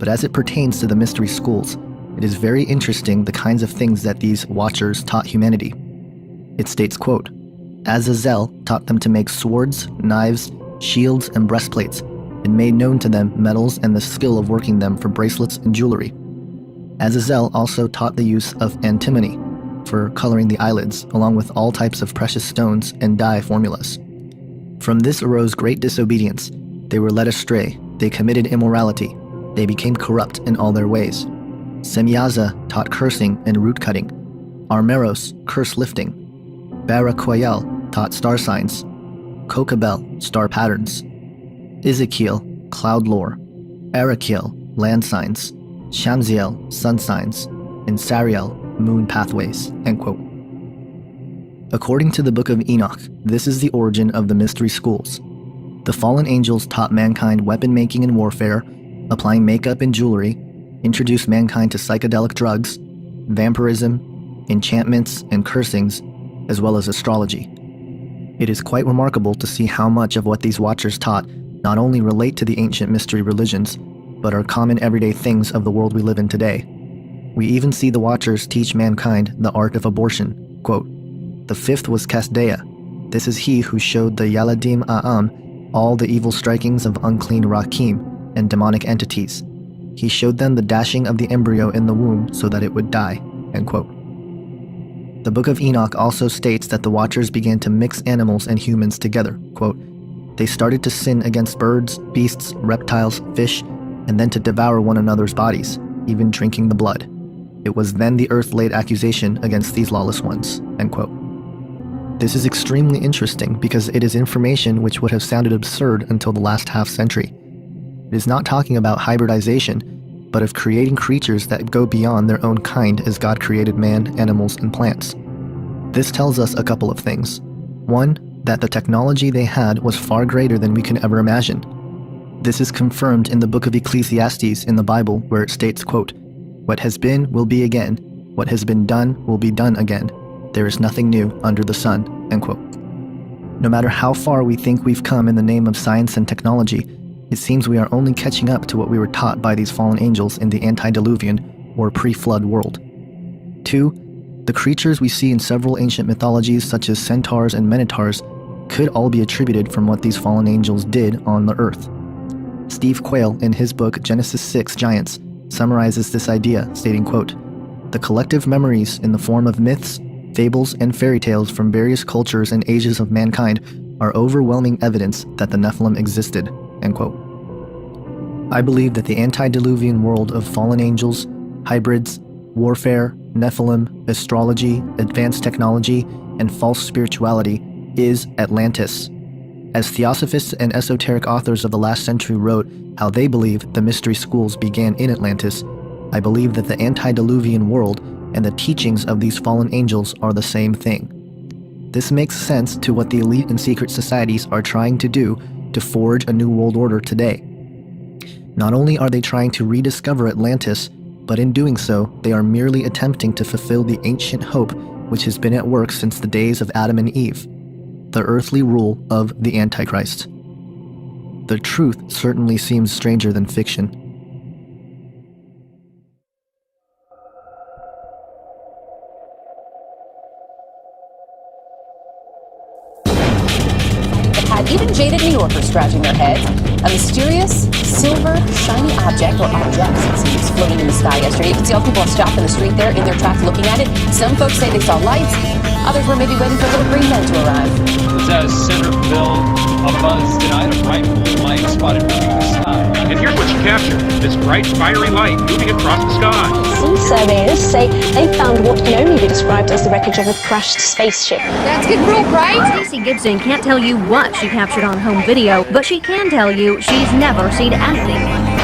but as it pertains to the mystery schools, it is very interesting the kinds of things that these watchers taught humanity. It states, quote, Azazel taught them to make swords, knives, shields, and breastplates, and made known to them metals and the skill of working them for bracelets and jewelry. Azazel also taught the use of antimony for coloring the eyelids, along with all types of precious stones and dye formulas. From this arose great disobedience. They were led astray, they committed immorality, they became corrupt in all their ways. Semyaza taught cursing and root cutting. Armeros, curse lifting. Barakoyel taught star signs. Kokabel, star patterns. Ezekiel, cloud lore. Arakiel, land signs. Shamziel, sun signs. And Sariel, moon pathways, end quote. According to the Book of Enoch, this is the origin of the mystery schools. The fallen angels taught mankind weapon making and warfare, applying makeup and jewelry, introduced mankind to psychedelic drugs, vampirism, enchantments, and cursings, as well as astrology. It is quite remarkable to see how much of what these watchers taught not only relate to the ancient mystery religions, but are common everyday things of the world we live in today. We even see the watchers teach mankind the art of abortion. Quote, the fifth was Kasdea. This is he who showed the Yaladim A'am all the evil strikings of unclean Rakim and demonic entities. He showed them the dashing of the embryo in the womb so that it would die, end quote. The Book of Enoch also states that the watchers began to mix animals and humans together. Quote, they started to sin against birds, beasts, reptiles, fish, and then to devour one another's bodies, even drinking the blood. It was then the earth laid accusation against these lawless ones, end quote. This is extremely interesting because it is information which would have sounded absurd until the last half century. It is not talking about hybridization, but of creating creatures that go beyond their own kind as God created man, animals, and plants. This tells us a couple of things. One, that the technology they had was far greater than we can ever imagine. This is confirmed in the book of Ecclesiastes in the Bible, where it states, quote, what has been will be again, what has been done will be done again. There is nothing new under the sun, end quote. No matter how far we think we've come in the name of science and technology, it seems we are only catching up to what we were taught by these fallen angels in the antediluvian or pre-flood world. 2, the creatures we see in several ancient mythologies such as centaurs and minotaurs could all be attributed from what these fallen angels did on the earth. Steve Quayle, in his book Genesis 6 Giants, summarizes this idea, stating, quote, the collective memories in the form of myths, fables, and fairy tales from various cultures and ages of mankind are overwhelming evidence that the Nephilim existed, end quote. I believe that the antediluvian world of fallen angels, hybrids, warfare, Nephilim, astrology, advanced technology, and false spirituality is Atlantis. As theosophists and esoteric authors of the last century wrote how they believe the mystery schools began in Atlantis, I believe that the antediluvian world and the teachings of these fallen angels are the same thing. This makes sense to what the elite and secret societies are trying to do to forge a new world order today. Not only are they trying to rediscover Atlantis, but in doing so, they are merely attempting to fulfill the ancient hope which has been at work since the days of Adam and Eve, the earthly rule of the Antichrist. The truth certainly seems stranger than fiction. Even jaded New Yorkers scratching their heads. A mysterious, silver, shiny object, or objects, it seems, floating in the sky yesterday. You can see all people are stopped in the street there in their tracks looking at it. Some folks say they saw lights. Others were maybe waiting for little green men to arrive. It says Centerville, a buzz denied a bright blue light spotted moving in the sky. And here's what you captured. This bright, fiery light moving across the sky. Sea surveyors say they found what can only be described as the wreckage of a crashed spaceship. That's good proof, right? Stacey Gibson can't tell you what she captured on home video, but she can tell you she's never seen anything like it.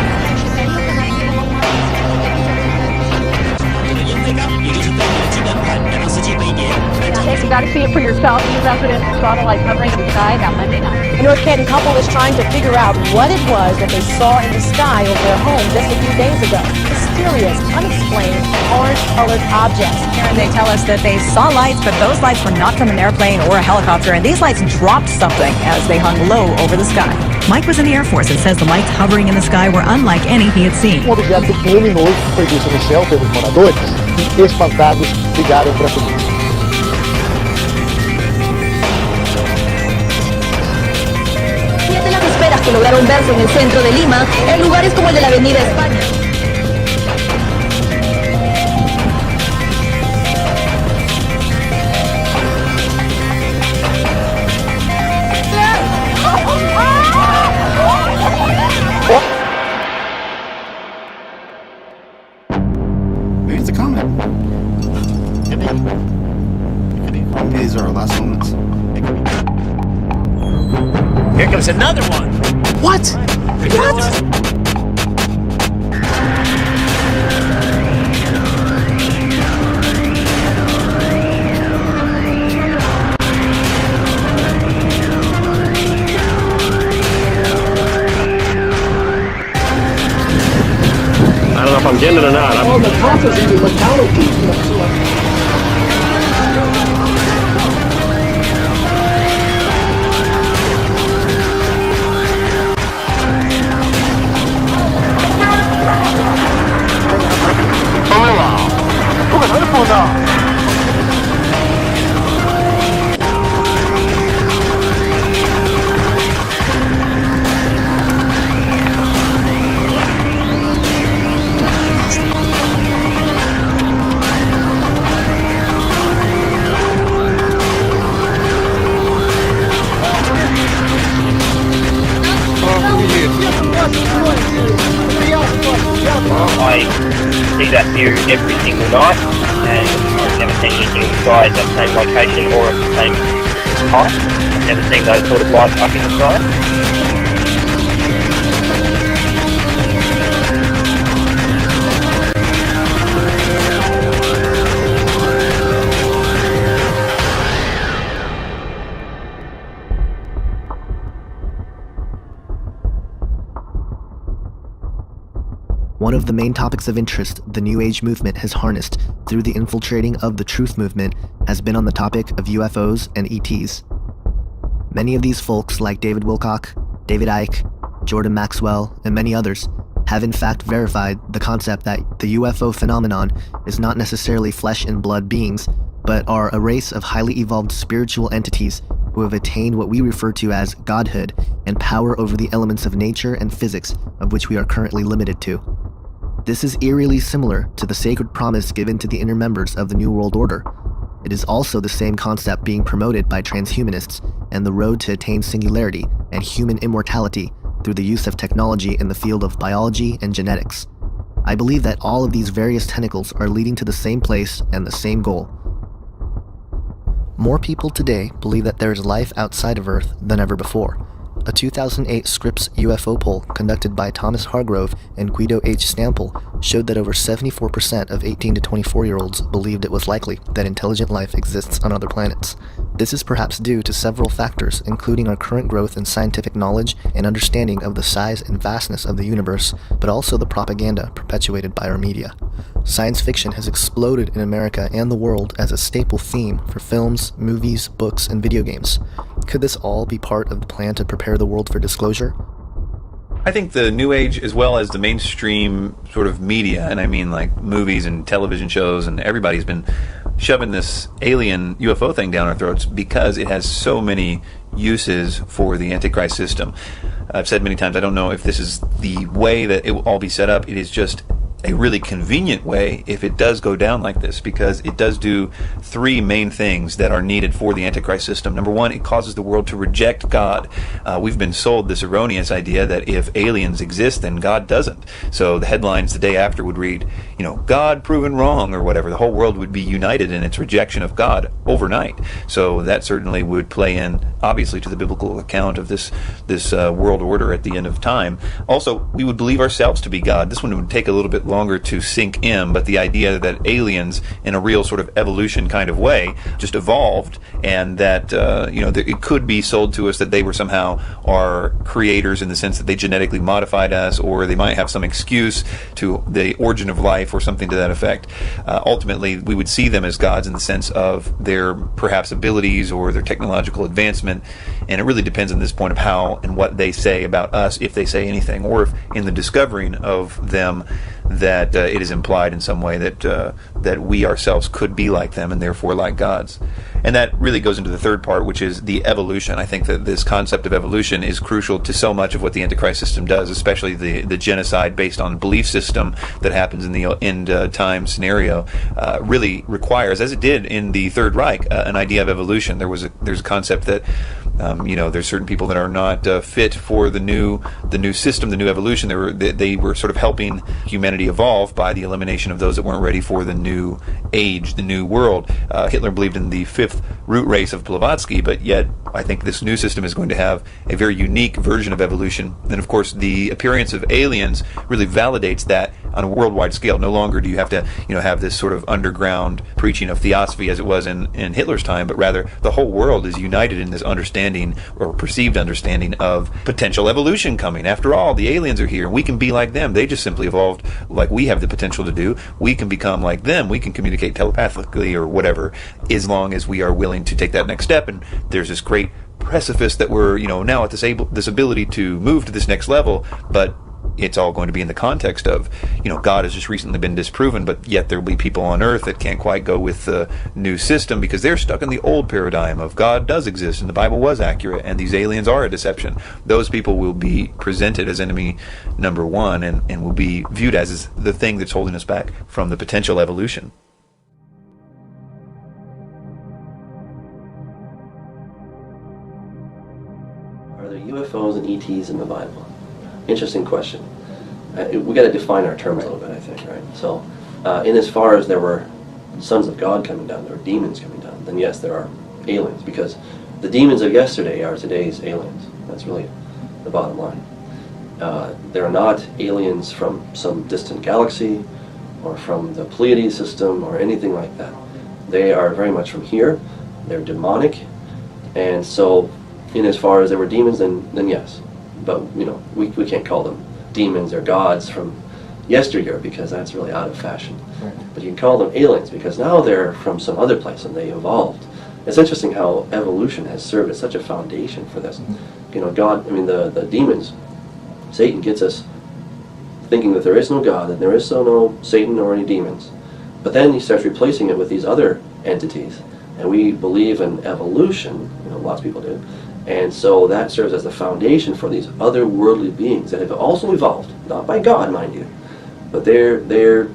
Takes a guy got to see it for yourself. New residents saw the lights hovering in the sky that Monday night. A North Canton couple is trying to figure out what it was that they saw in the sky over their home just a few days ago. Mysterious, unexplained, orange-colored objects. Karen, they tell us that they saw lights, but those lights were not from an airplane or a helicopter, and these lights dropped something as they hung low over the sky. Mike was in the Air Force and says the lights hovering in the sky were unlike any he had seen. Um objeto luminoso foi visto no céu pelos moradores e espantados ligaram para a polícia. Siete las esferas que lograron verse en el centro de Lima, en lugares como el de la Avenida España. Maybe it's a comet. Maybe these are our last moments. Here comes another one. What? What? I don't know if I'm getting it or not. Well, the process is the locality. I see that view every single night, and I've never seen anything in the sky at that same location or at the same height. I've never seen those sort of lights up in the sky. One of the main topics of interest the New Age movement has harnessed through the infiltrating of the Truth movement has been on the topic of UFOs and ETs. Many of these folks, like David Wilcock, David Icke, Jordan Maxwell, and many others, have in fact verified the concept that the UFO phenomenon is not necessarily flesh and blood beings, but are a race of highly evolved spiritual entities who have attained what we refer to as godhood and power over the elements of nature and physics of which we are currently limited to. This is eerily similar to the sacred promise given to the inner members of the New World Order. It is also the same concept being promoted by transhumanists and the road to attain singularity and human immortality through the use of technology in the field of biology and genetics. I believe that all of these various tentacles are leading to the same place and the same goal. More people today believe that there is life outside of Earth than ever before. A 2008 Scripps UFO poll conducted by Thomas Hargrove and Guido H. Stample showed that over 74% of 18 to 24-year-olds believed it was likely that intelligent life exists on other planets. This is perhaps due to several factors, including our current growth in scientific knowledge and understanding of the size and vastness of the universe, but also the propaganda perpetuated by our media. Science fiction has exploded in America and the world as a staple theme for films, movies, books, and video games. Could this all be part of the plan to prepare the world for disclosure? I think the New Age, as well as the mainstream sort of media, and I mean like movies and television shows, and everybody's been shoving this alien UFO thing down our throats because it has so many uses for the Antichrist system. I've said many times, I don't know if this is the way that it will all be set up. It is just a really convenient way if it does go down like this, because it does do three main things that are needed for the Antichrist system. Number one, it causes the world to reject God. We've been sold this erroneous idea that if aliens exist, then God doesn't. So the headlines the day after would read, you know, God proven wrong or whatever. The whole world would be united in its rejection of God overnight. So that certainly would play in, obviously, to the biblical account of this world order at the end of time. Also, we would believe ourselves to be God. This one would take a little bit longer to sink in, but the idea that aliens, in a real sort of evolution kind of way, just evolved, and that it could be sold to us that they were somehow our creators in the sense that they genetically modified us, or they might have some excuse to the origin of life or something to that effect. Ultimately, we would see them as gods in the sense of their perhaps abilities or their technological advancement, and it really depends on this point of how and what they say about us, if they say anything, or if in the discovering of them that it is implied in some way that we ourselves could be like them and therefore like gods. And that really goes into the third part, which is the evolution. I think that this concept of evolution is crucial to so much of what the Antichrist system does, especially the genocide based on belief system that happens in the end time scenario. Really requires, as it did in the Third Reich, an idea of evolution. There's a concept that there's certain people that are not fit for the new system, the new evolution. They were sort of helping humanity evolve by the elimination of those that weren't ready for the new age, the new world. Hitler believed in the fifth root race of Blavatsky, but yet I think this new system is going to have a very unique version of evolution. And of course, the appearance of aliens really validates that on a worldwide scale. No longer do you have to have this sort of underground preaching of theosophy as it was in Hitler's time, but rather the whole world is united in this understanding, or perceived understanding, of potential evolution coming. After all, the aliens are here, and we can be like them. They just simply evolved like we have the potential to do. We can become like them. We can communicate telepathically or whatever, as long as we are willing to take that next step. And there's this great precipice that we're now at this ability to move to this next level, but it's all going to be in the context of, God has just recently been disproven, but yet there will be people on earth that can't quite go with the new system because they're stuck in the old paradigm of God does exist and the Bible was accurate and these aliens are a deception. Those people will be presented as enemy number one and will be viewed as the thing that's holding us back from the potential evolution. Are there UFOs and ETs in the Bible? Interesting question. We got to define our terms a little bit, I think, right? So, in as far as there were sons of God coming down, there were demons coming down, then yes, there are aliens, because the demons of yesterday are today's aliens. That's really the bottom line. There are not aliens from some distant galaxy or from the Pleiades system or anything like that. They are very much from here. They're demonic, and so in as far as there were demons, then yes. But we can't call them demons or gods from yesteryear because that's really out of fashion. Right. But you can call them aliens because now they're from some other place and they evolved. It's interesting how evolution has served as such a foundation for this. Mm-hmm. The demons, Satan gets us thinking that there is no God, that there is no Satan or any demons. But then he starts replacing it with these other entities. And we believe in evolution, lots of people do. And so that serves as the foundation for these otherworldly beings that have also evolved, not by God, mind you, but they've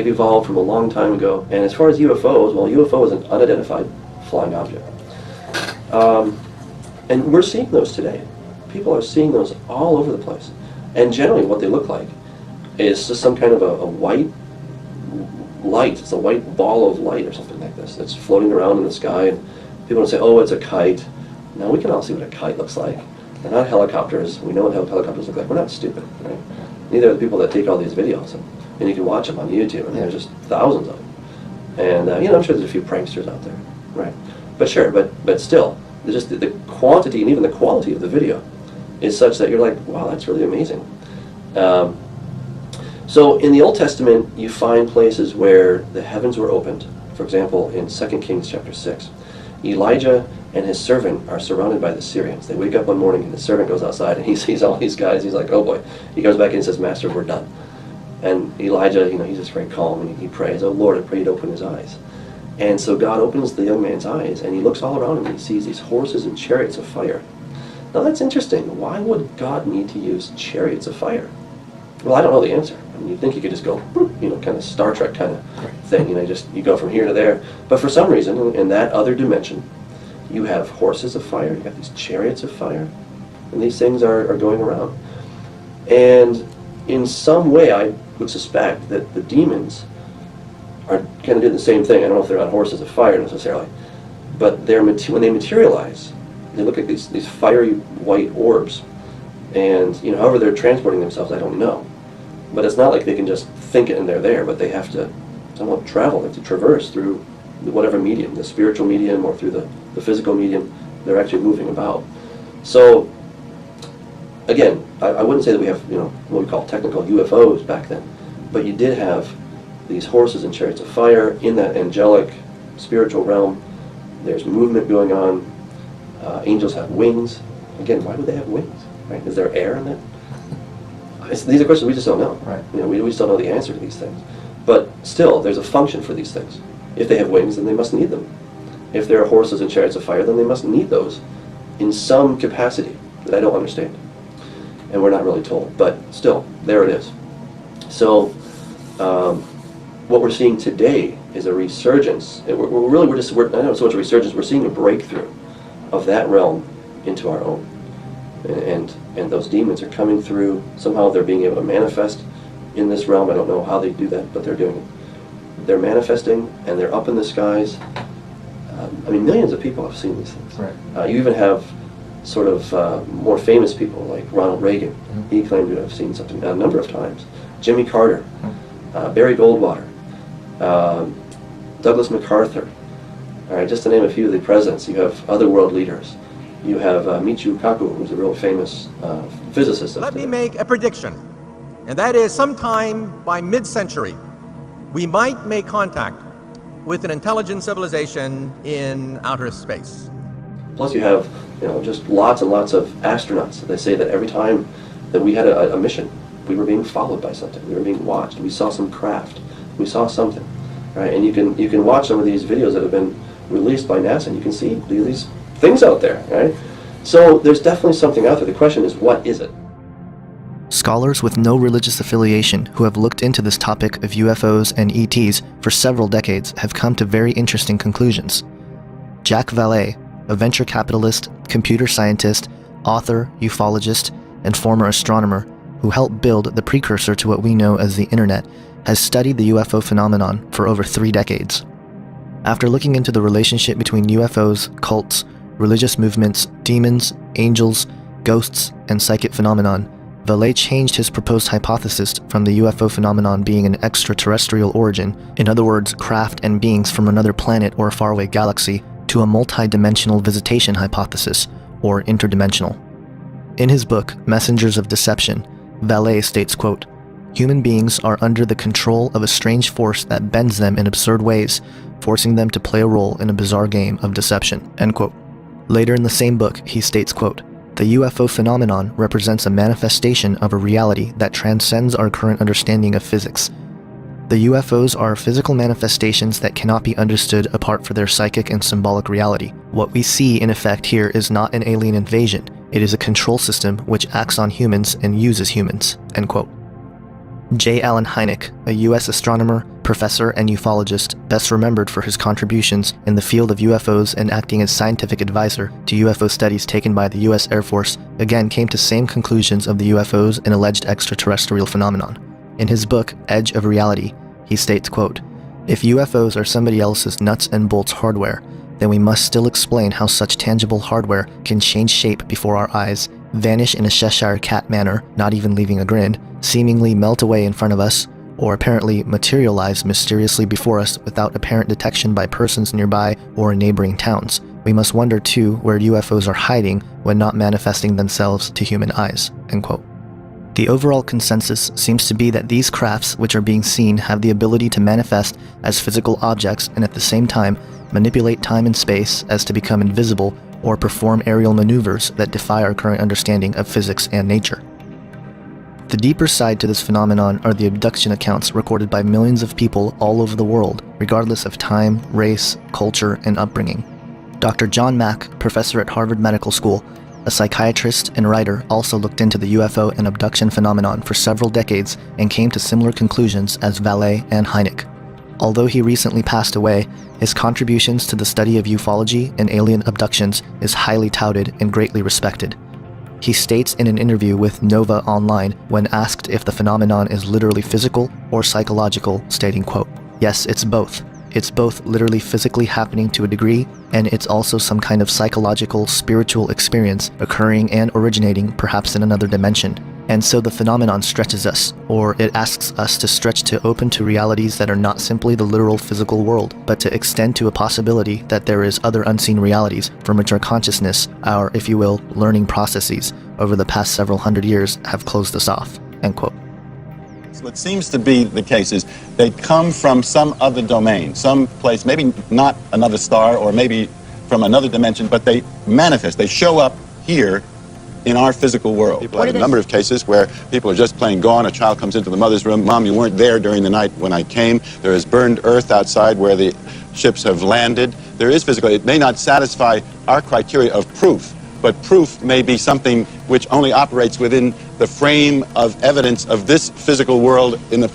evolved from a long time ago. And as far as UFOs, well, UFO is an unidentified flying object. And we're seeing those today. People are seeing those all over the place. And generally what they look like is just some kind of a white light. It's a white ball of light or something like this that's floating around in the sky. And people will say, oh, it's a kite. Now we can all see what a kite looks like. They're not helicopters. We know what helicopters look like. We're not stupid, right? Neither are the people that take all these videos. And you can watch them on YouTube, and there's just thousands of them. And I'm sure there's a few pranksters out there, right? But sure, but still, just the quantity and even the quality of the video is such that you're like, wow, that's really amazing. So in the Old Testament, you find places where the heavens were opened. For example, in 2 Kings chapter 6, Elijah and his servant are surrounded by the Syrians. They wake up one morning and the servant goes outside and he sees all these guys. He's like, oh boy. He goes back and he says, Master, we're done. And Elijah, he's just very calm and he prays, oh Lord, I pray you'd open his eyes. And so God opens the young man's eyes and he looks all around him and he sees these horses and chariots of fire. Now that's interesting. Why would God need to use chariots of fire? Well, I don't know the answer. I mean, you'd think you could just go, kind of Star Trek kind of thing. You go from here to there. But for some reason, in that other dimension, you have horses of fire, you have these chariots of fire, and these things are going around. And in some way, I would suspect that the demons are kind of doing the same thing. I don't know if they're on horses of fire necessarily, but when they materialize, they look like these fiery white orbs. And however they're transporting themselves, I don't know. But it's not like they can just think it and they're there, but they have to somehow travel, they have to traverse through whatever medium, the spiritual medium or through the physical medium. They're actually moving about. So, again, I wouldn't say that we have, what we call technical UFOs back then, but you did have these horses and chariots of fire in that angelic spiritual realm. There's movement going on. Angels have wings. Again, why would they have wings? Right? Is there air in that? These are questions we just don't know. Right. We just don't know the answer to these things. But still, there's a function for these things. If they have wings, then they must need them. If there are horses and chariots of fire, then they must need those in some capacity that I don't understand. And we're not really told. But still, there it is. So, what we're seeing today is a resurgence. And we're not so much a resurgence, we're seeing a breakthrough of that realm into our own. And those demons are coming through. Somehow they're being able to manifest in this realm. I don't know how they do that, but they're doing it. They're manifesting, and they're up in the skies. Millions of people have seen these things. Right. You even have sort of more famous people like Ronald Reagan. Mm-hmm. He claimed to have seen something a number of times. Jimmy Carter, Barry Goldwater, Douglas MacArthur. All right, just to name a few of the presidents. You have other world leaders. You have Michio Kaku, who's a real famous physicist. Let me make a prediction, and that is sometime by mid-century, we might make contact with an intelligent civilization in outer space. Plus you have, just lots and lots of astronauts. They say that every time that we had a mission, we were being followed by something. We were being watched. We saw some craft. We saw something, right? And you can watch some of these videos that have been released by NASA, and you can see these things out there, right? So there's definitely something out there. The question is, what is it? Scholars with no religious affiliation who have looked into this topic of UFOs and ETs for several decades have come to very interesting conclusions. Jack Vallée, a venture capitalist, computer scientist, author, ufologist, and former astronomer who helped build the precursor to what we know as the Internet, has studied the UFO phenomenon for over 3 decades. After looking into the relationship between UFOs, cults, religious movements, demons, angels, ghosts, and psychic phenomenon, Vallée changed his proposed hypothesis from the UFO phenomenon being an extraterrestrial origin, in other words, craft and beings from another planet or faraway galaxy, to a multi-dimensional visitation hypothesis, or interdimensional. In his book, Messengers of Deception, Vallée states, quote, "Human beings are under the control of a strange force that bends them in absurd ways, forcing them to play a role in a bizarre game of deception," end quote. Later in the same book, he states, quote, "The UFO phenomenon represents a manifestation of a reality that transcends our current understanding of physics. The UFOs are physical manifestations that cannot be understood apart from their psychic and symbolic reality. What we see in effect here is not an alien invasion, it is a control system which acts on humans and uses humans," end quote. J. Allen Hynek, a U.S. astronomer, professor, and ufologist, best remembered for his contributions in the field of UFOs and acting as scientific advisor to UFO studies taken by the U.S. Air Force, again came to same conclusions of the UFOs and alleged extraterrestrial phenomenon. In his book, Edge of Reality, he states, quote, "If UFOs are somebody else's nuts and bolts hardware, then we must still explain how such tangible hardware can change shape before our eyes, vanish in a Cheshire cat manner, not even leaving a grin, seemingly melt away in front of us, or apparently materialize mysteriously before us without apparent detection by persons nearby or in neighboring towns. We must wonder too where UFOs are hiding when not manifesting themselves to human eyes," end quote. The overall consensus seems to be that these crafts which are being seen have the ability to manifest as physical objects and at the same time manipulate time and space as to become invisible or perform aerial maneuvers that defy our current understanding of physics and nature. The deeper side to this phenomenon are the abduction accounts recorded by millions of people all over the world, regardless of time, race, culture, and upbringing. Dr. John Mack, professor at Harvard Medical School, a psychiatrist and writer, also looked into the UFO and abduction phenomenon for several decades and came to similar conclusions as Vallée and Hynek. Although he recently passed away, his contributions to the study of ufology and alien abductions is highly touted and greatly respected. He states in an interview with Nova Online when asked if the phenomenon is literally physical or psychological, stating, quote, "Yes, it's both. It's both literally physically happening to a degree, and it's also some kind of psychological, spiritual experience occurring and originating perhaps in another dimension. And so the phenomenon stretches us, or it asks us to stretch to open to realities that are not simply the literal physical world, but to extend to a possibility that there is other unseen realities from which our consciousness, our, if you will, learning processes over the past several hundred years have closed us off." End quote. What seems to be the case is they come from some other domain, some place, maybe not another star or maybe from another dimension, but they manifest, they show up here in our physical world. People have a number of cases where people are just playing gone, a child comes into the mother's room, "Mom, you weren't there during the night when I came." There is burned earth outside where the ships have landed. There is physical, it may not satisfy our criteria of proof, but proof may be something which only operates within the frame of evidence of this physical world in the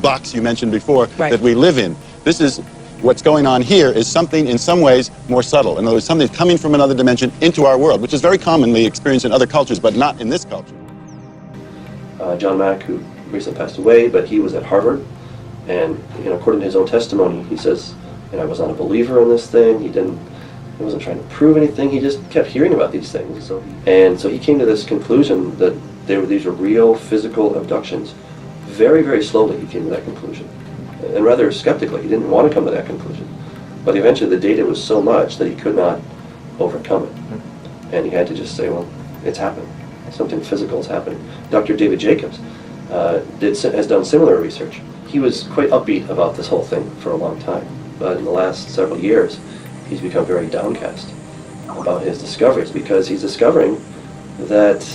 box you mentioned before that we live in. This is what's going on here is something in some ways more subtle. In other words, something coming from another dimension into our world, which is very commonly experienced in other cultures, but not in this culture. John Mack, who recently passed away, but he was at Harvard, and according to his own testimony, he says, I was not a believer in this thing. He wasn't trying to prove anything. He just kept hearing about these things. So he came to this conclusion that these were real physical abductions. Very, very slowly he came to that conclusion. And rather skeptically, he didn't want to come to that conclusion. But eventually the data was so much that he could not overcome it. And he had to just say, well, it's happened. Something physical is happening. Dr. David Jacobs has done similar research. He was quite upbeat about this whole thing for a long time. But in the last several years, he's become very downcast about his discoveries because he's discovering that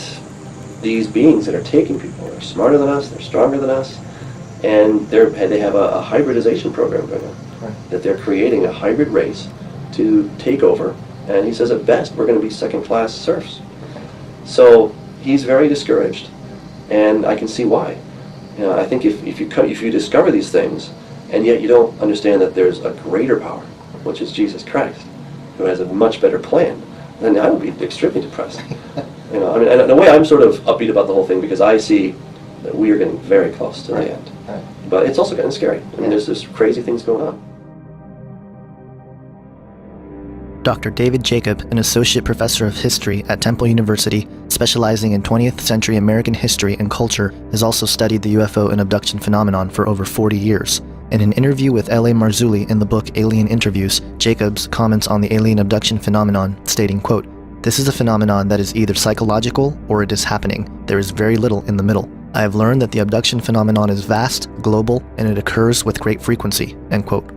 these beings that are taking people are smarter than us, they're stronger than us, and they have a hybridization program going on. That they're creating a hybrid race to take over, and he says at best we're going to be second-class serfs. So he's very discouraged, and I can see why. I think if you discover these things, and yet you don't understand that there's a greater power, which is Jesus Christ, who has a much better plan, then I would be extremely depressed. In a way, I'm sort of upbeat about the whole thing because I see that we are getting very close to the end. But it's also getting scary. There's just crazy things going on. Dr. David Jacob, an associate professor of history at Temple University, specializing in 20th century American history and culture, has also studied the UFO and abduction phenomenon for over 40 years. In an interview with L.A. Marzulli in the book Alien Interviews, Jacobs comments on the alien abduction phenomenon, stating, quote, "This is a phenomenon that is either psychological or it is happening. There is very little in the middle. I have learned that the abduction phenomenon is vast, global, and it occurs with great frequency," end quote.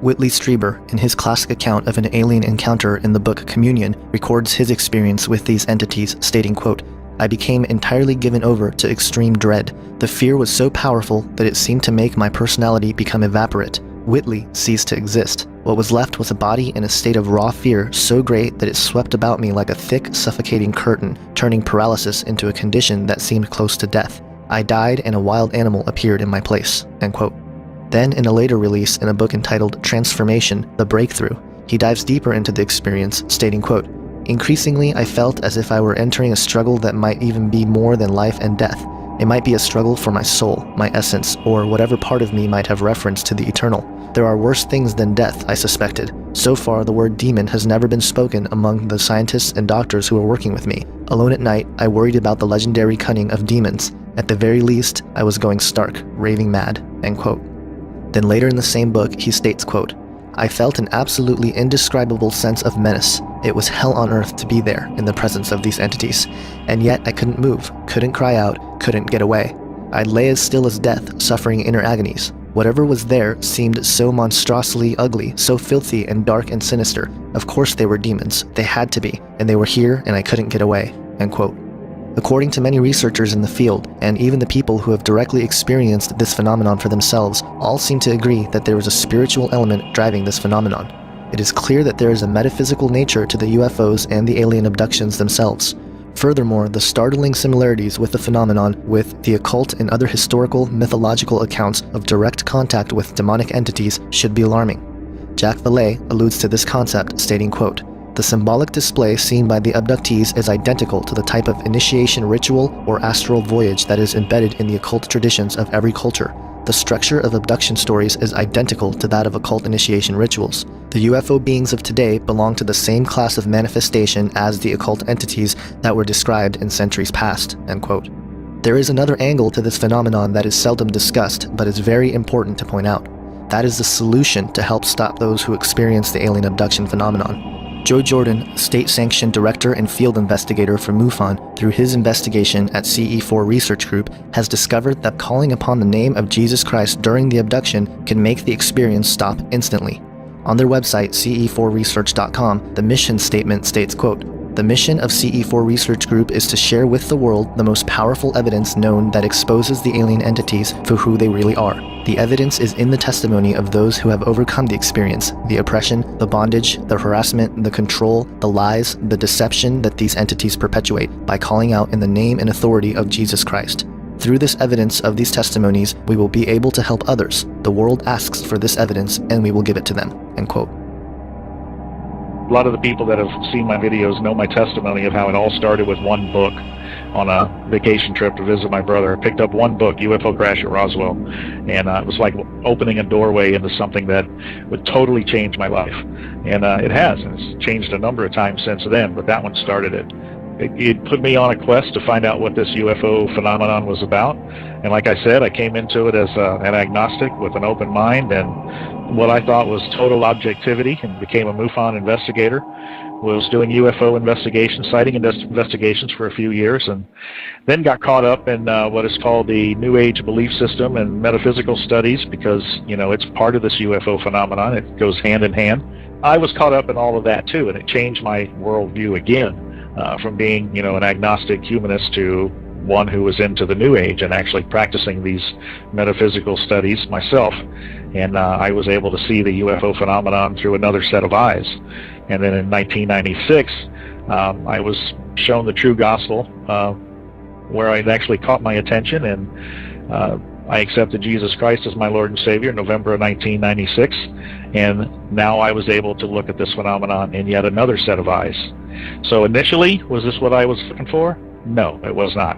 Whitley Strieber, in his classic account of an alien encounter in the book Communion, records his experience with these entities, stating, quote, "I became entirely given over to extreme dread. The fear was so powerful that it seemed to make my personality become evaporate. Whitley ceased to exist. What was left was a body in a state of raw fear so great that it swept about me like a thick, suffocating curtain, turning paralysis into a condition that seemed close to death. I died and a wild animal appeared in my place," end quote. Then, in a later release in a book entitled Transformation, The Breakthrough, he dives deeper into the experience, stating, quote, "Increasingly, I felt as if I were entering a struggle that might even be more than life and death. It might be a struggle for my soul, my essence, or whatever part of me might have reference to the eternal. There are worse things than death, I suspected. So far, the word demon has never been spoken among the scientists and doctors who are working with me. Alone at night, I worried about the legendary cunning of demons. At the very least, I was going stark, raving mad," end quote. Then later in the same book, he states, quote, "I felt an absolutely indescribable sense of menace. It was hell on earth to be there in the presence of these entities. And yet I couldn't move, couldn't cry out, couldn't get away. I lay as still as death, suffering inner agonies. Whatever was there seemed so monstrosely ugly, so filthy and dark and sinister. Of course they were demons. They had to be. And they were here and I couldn't get away," end quote. According to many researchers in the field, and even the people who have directly experienced this phenomenon for themselves, all seem to agree that there is a spiritual element driving this phenomenon. It is clear that there is a metaphysical nature to the UFOs and the alien abductions themselves. Furthermore, the startling similarities with the phenomenon with the occult and other historical, mythological accounts of direct contact with demonic entities should be alarming. Jack Vallée alludes to this concept, stating, quote, "The symbolic display seen by the abductees is identical to the type of initiation ritual or astral voyage that is embedded in the occult traditions of every culture. The structure of abduction stories is identical to that of occult initiation rituals. The UFO beings of today belong to the same class of manifestation as the occult entities that were described in centuries past," end quote. There is another angle to this phenomenon that is seldom discussed, but is very important to point out. That is the solution to help stop those who experience the alien abduction phenomenon. Joe Jordan, state-sanctioned director and field investigator for MUFON, through his investigation at CE4 Research Group, has discovered that calling upon the name of Jesus Christ during the abduction can make the experience stop instantly. On their website, ce4research.com, the mission statement states, quote, "The mission of CE4 Research Group is to share with the world the most powerful evidence known that exposes the alien entities for who they really are. The evidence is in the testimony of those who have overcome the experience, the oppression, the bondage, the harassment, the control, the lies, the deception that these entities perpetuate by calling out in the name and authority of Jesus Christ. Through this evidence of these testimonies, we will be able to help others. The world asks for this evidence, and we will give it to them." End quote. A lot of the people that have seen my videos know my testimony of how it all started with one book. On a vacation trip to visit my brother, I picked up one book, UFO Crash at Roswell, and it was like opening a doorway into something that would totally change my life. And it has, and it's changed a number of times since then, but that one started it. It put me on a quest to find out what this UFO phenomenon was about. And like I said, I came into it as an agnostic with an open mind and what I thought was total objectivity, and became a MUFON investigator. Was doing UFO investigation, sighting investigations for a few years, and then got caught up in what is called the New Age belief system and metaphysical studies, because, you know, it's part of this UFO phenomenon. It goes hand in hand. I was caught up in all of that too, and it changed my worldview again, from being, you know, an agnostic humanist to one who was into the New Age and actually practicing these metaphysical studies myself. And I was able to see the UFO phenomenon through another set of eyes. And then in 1996, I was shown the true gospel, where it actually caught my attention, and I accepted Jesus Christ as my Lord and Savior in November of 1996. And now I was able to look at this phenomenon in yet another set of eyes. So initially, was this what I was looking for? No, it was not.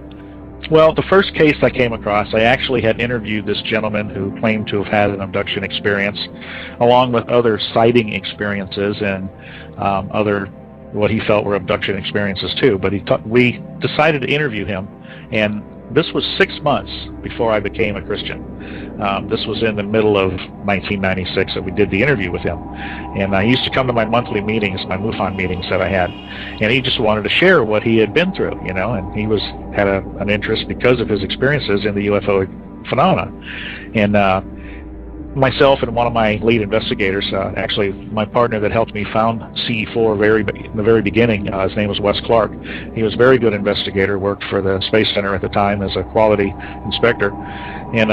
Well, the first case I came across, I actually had interviewed this gentleman who claimed to have had an abduction experience, along with other sighting experiences and other what he felt were abduction experiences too. But we decided to interview him, and this was 6 months before I became a Christian. This was in the middle of 1996 that we did the interview with him. And he used to come to my monthly meetings, my MUFON meetings that I had. And he just wanted to share what he had been through, you know, and he had an interest because of his experiences in the UFO phenomenon. And myself and one of my lead investigators, actually my partner that helped me found CE4 in the very beginning, his name was Wes Clark. He was a very good investigator, worked for the Space Center at the time as a quality inspector, and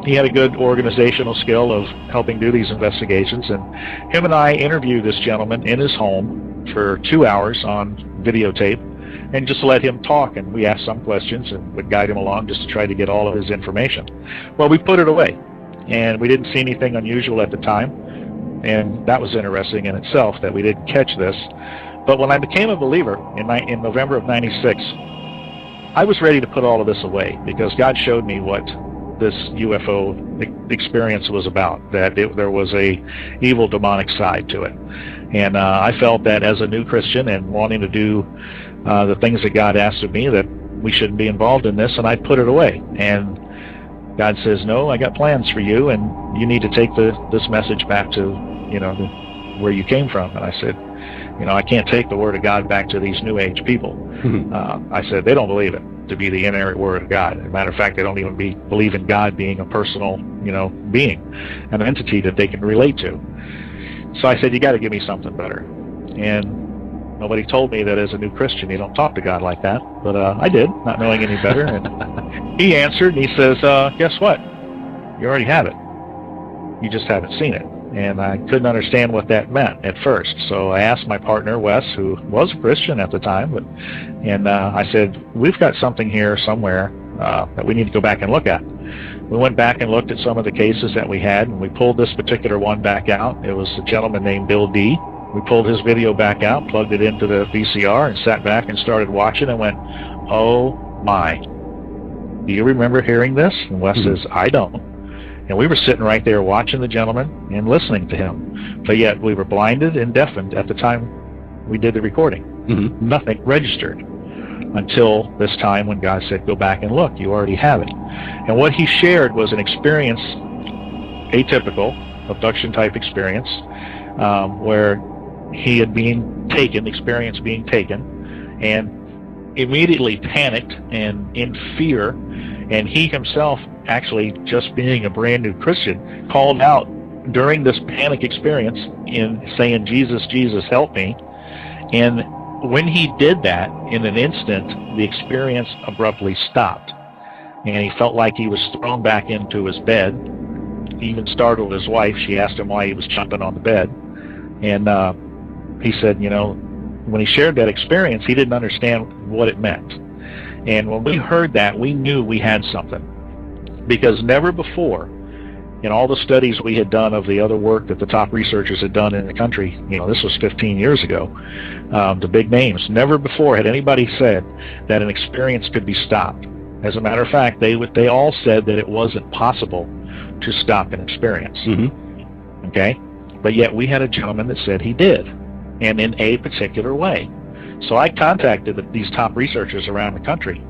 he had a good organizational skill of helping do these investigations. And him and I interviewed this gentleman in his home for 2 hours on videotape, and just let him talk, and we asked some questions and would guide him along just to try to get all of his information. Well, we put it away, and we didn't see anything unusual at the time, and that was interesting in itself that we didn't catch this. But when I became a believer in November of 96, I was ready to put all of this away, because God showed me what this UFO experience was about, that there was a evil demonic side to it. And I felt that as a new Christian and wanting to do the things that God asked of me, that we shouldn't be involved in this, and I put it away. And God says, no, I got plans for you, and you need to take this message back to, you know, where you came from. And I said, you know, I can't take the Word of God back to these New Age people. I said, they don't believe it to be the inerrant Word of God. As a matter of fact, they don't even believe in God being a personal, you know, being, an entity that they can relate to. So I said, you got to give me something better. And nobody told me that as a new Christian you don't talk to God like that, but I did, not knowing any better. And he answered, and he says, guess what? You already have it. You just haven't seen it. And I couldn't understand what that meant at first. So I asked my partner, Wes, who was a Christian at the time, and I said, we've got something here somewhere that we need to go back and look at. We went back and looked at some of the cases that we had, and we pulled this particular one back out. It was a gentleman named Bill D. We pulled his video back out, plugged it into the VCR, and sat back and started watching and went, oh my, do you remember hearing this? And Wes says, I don't. And we were sitting right there watching the gentleman and listening to him. But yet we were blinded and deafened at the time we did the recording. Nothing registered. until this time when God said, go back and look, you already have it. And what he shared was an experience, atypical, abduction type experience, where he had been taken, experienced being taken, and immediately panicked and in fear. And he himself, actually just being a brand new Christian, called out during this panic experience in saying, Jesus, Jesus, help me. And when he did that, in an instant, the experience abruptly stopped. And he felt like he was thrown back into his bed. He even startled his wife. She asked him why he was jumping on the bed. And he said, you know, when he shared that experience, he didn't understand what it meant. And when we heard that, we knew we had something. Because never before, in all the studies we had done of the other work that the top researchers had done in the country, you know, this was 15 years ago, the big names, never before had anybody said that an experience could be stopped. As a matter of fact, they all said that it wasn't possible to stop an experience. Okay? But yet we had a gentleman that said he did, and in a particular way. So I contacted these top researchers around the country,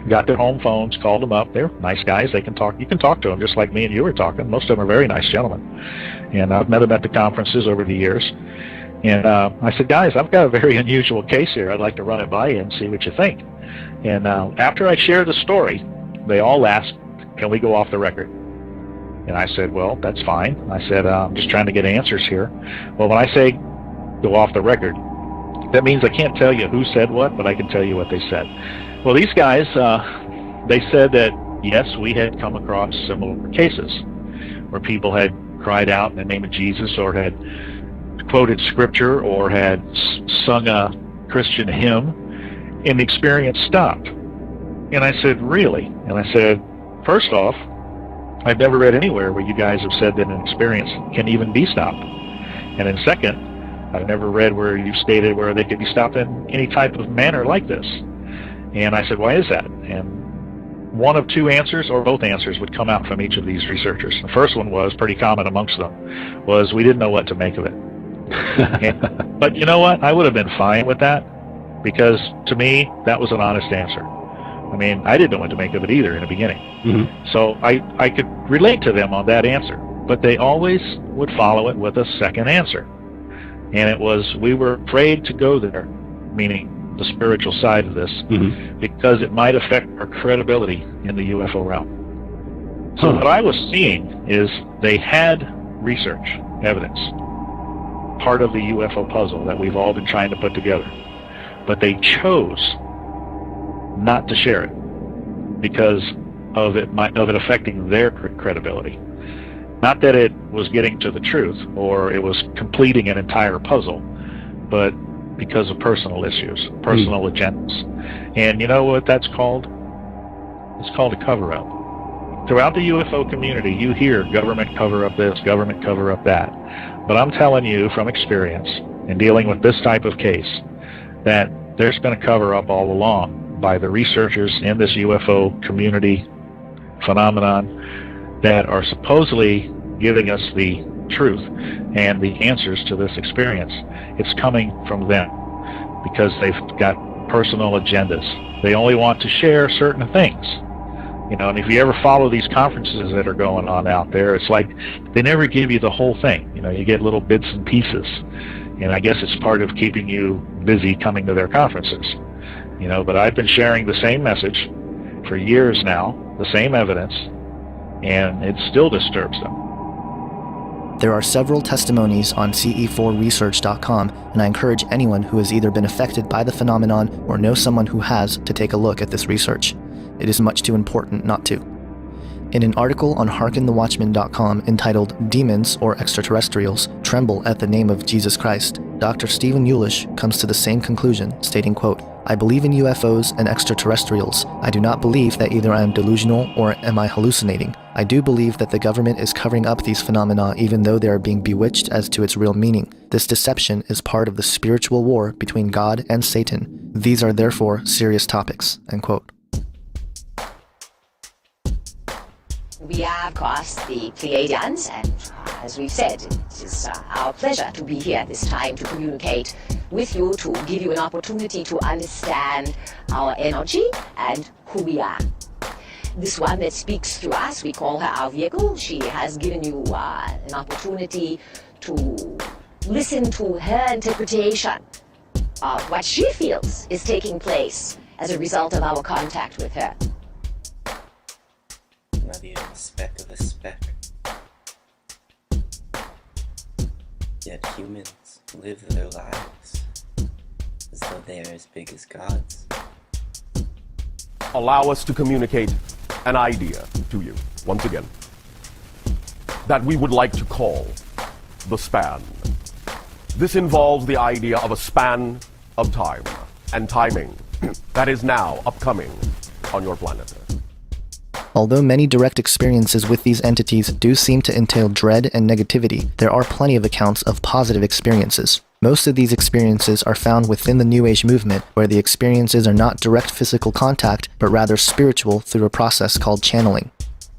got their home phones, called them up. They're nice guys. They can talk. You can talk to them just like me and you were talking. Most of them are very nice gentlemen. And I've met them at the conferences over the years. And I said, guys, I've got a very unusual case here. I'd like to run it by you and see what you think. And after I shared the story, they all asked, can we go off the record? And I said, well, that's fine. I said, I'm just trying to get answers here. Well, when I say go off the record, that means I can't tell you who said what, but I can tell you what they said. Well, these guys, they said that, yes, we had come across similar cases where people had cried out in the name of Jesus, or had quoted scripture, or had sung a Christian hymn, and the experience stopped. And I said, really? And I said, first off, I've never read anywhere where you guys have said that an experience can even be stopped. And then second, I've never read where you've stated where they could be stopped in any type of manner like this. And I said, why is that? And one of two answers, or both answers, would come out from each of these researchers. The first one was pretty common amongst them, was we didn't know what to make of it. But you know what? I would have been fine with that, because to me, that was an honest answer. I mean, I didn't know what to make of it either in the beginning. So I could relate to them on that answer. But they always would follow it with a second answer. And it was, we were afraid to go there, meaning the spiritual side of this, because it might affect our credibility in the UFO realm. So what I was seeing is they had research, evidence, part of the UFO puzzle that we've all been trying to put together. But they chose not to share it because of it affecting their credibility. Not that it was getting to the truth or it was completing an entire puzzle, but because of personal issues, personal agendas. And you know what that's called? It's called a cover-up. Throughout the UFO community, you hear government cover-up this, government cover-up that. But I'm telling you from experience in dealing with this type of case that there's been a cover-up all along by the researchers in this UFO community phenomenon that are supposedly giving us the truth and the answers to this experience. It's coming from them because they've got personal agendas. They only want to share certain things. You know, and if you ever follow these conferences that are going on out there, it's like they never give you the whole thing. You know, you get little bits and pieces. And I guess it's part of keeping you busy coming to their conferences. You know, but I've been sharing the same message for years now, the same evidence, and it still disturbs them. There are several testimonies on ce4research.com, and I encourage anyone who has either been affected by the phenomenon or knows someone who has to take a look at this research. It is much too important not to. In an article on HearkenTheWatchman.com entitled Demons or Extraterrestrials Tremble at the Name of Jesus Christ, Dr. Stephen Yulish comes to the same conclusion, stating, quote, I believe in UFOs and extraterrestrials. I do not believe that either I am delusional or am I hallucinating. I do believe that the government is covering up these phenomena even though they are being bewitched as to its real meaning. This deception is part of the spiritual war between God and Satan. These are therefore serious topics, end quote. We are, of course, the Pleiadians, and as we've said, it is our pleasure to be here at this time to communicate with you, to give you an opportunity to understand our energy and who we are. This one that speaks through us, we call her our vehicle. She has given you an opportunity to listen to her interpretation of what she feels is taking place as a result of our contact with her. Not even a speck of a speck. Yet humans live their lives as though they are as big as gods. Allow us to communicate an idea to you, once again, that we would like to call the span. This involves the idea of a span of time and timing that is now upcoming on your planet. Although many direct experiences with these entities do seem to entail dread and negativity, there are plenty of accounts of positive experiences. Most of these experiences are found within the New Age movement, where the experiences are not direct physical contact, but rather spiritual through a process called channeling.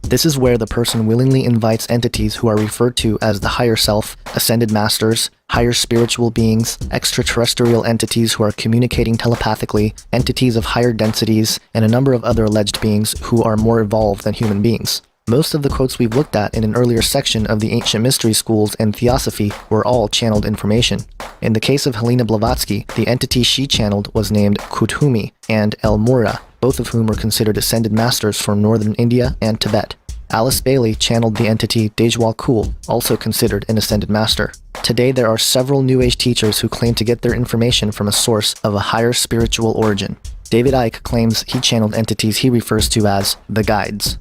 This is where the person willingly invites entities who are referred to as the higher self, ascended masters, higher spiritual beings, extraterrestrial entities who are communicating telepathically, entities of higher densities, and a number of other alleged beings who are more evolved than human beings. Most of the quotes we've looked at in an earlier section of the ancient mystery schools and theosophy were all channeled information. In the case of Helena Blavatsky, the entity she channeled was named Kuthumi and El Mura, both of whom were considered ascended masters from northern India and Tibet. Alice Bailey channeled the entity Dejwal Khul, also considered an ascended master. Today there are several New Age teachers who claim to get their information from a source of a higher spiritual origin. David Icke claims he channeled entities he refers to as the guides.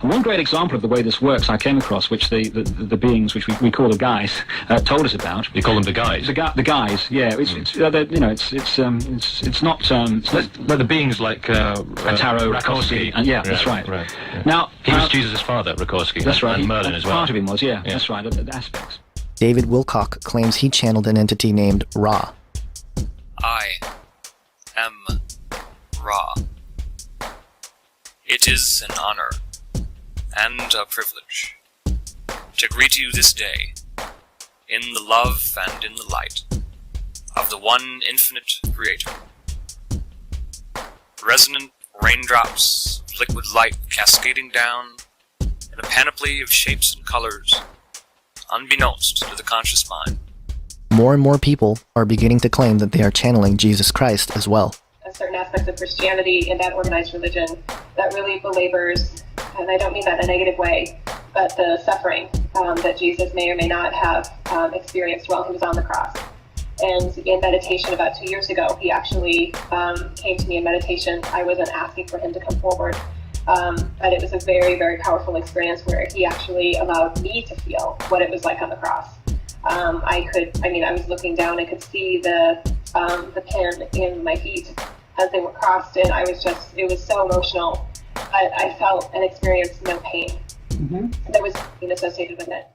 One great example of the way this works I came across, which the beings, which we call the guys, told us about. You call them the guys? The guys, yeah. It's not but the beings like Tarot, Rakoski. And yeah, that's right. Yeah. Now he was Jesus' father, Rakoski. That's right. And Merlin as well. Part of him was, yeah. That's right. The aspects. David Wilcock claims he channeled an entity named Ra. I am Ra. It is an honor and a privilege to greet you this day in the love and in the light of the one infinite Creator. Resonant raindrops of liquid light cascading down in a panoply of shapes and colors, unbeknownst to the conscious mind. More and more people are beginning to claim that they are channeling Jesus Christ as well. Certain aspects of Christianity in that organized religion that really belabors, and I don't mean that in a negative way, but the suffering that Jesus may or may not have experienced while he was on the cross. And in meditation about 2 years ago, he actually came to me in meditation. I wasn't asking for him to come forward, but it was a very, very powerful experience where he actually allowed me to feel what it was like on the cross. I was looking down, I could see the pin in my feet as they were crossed, and it was so emotional. I felt and experienced no pain. There was pain associated with it.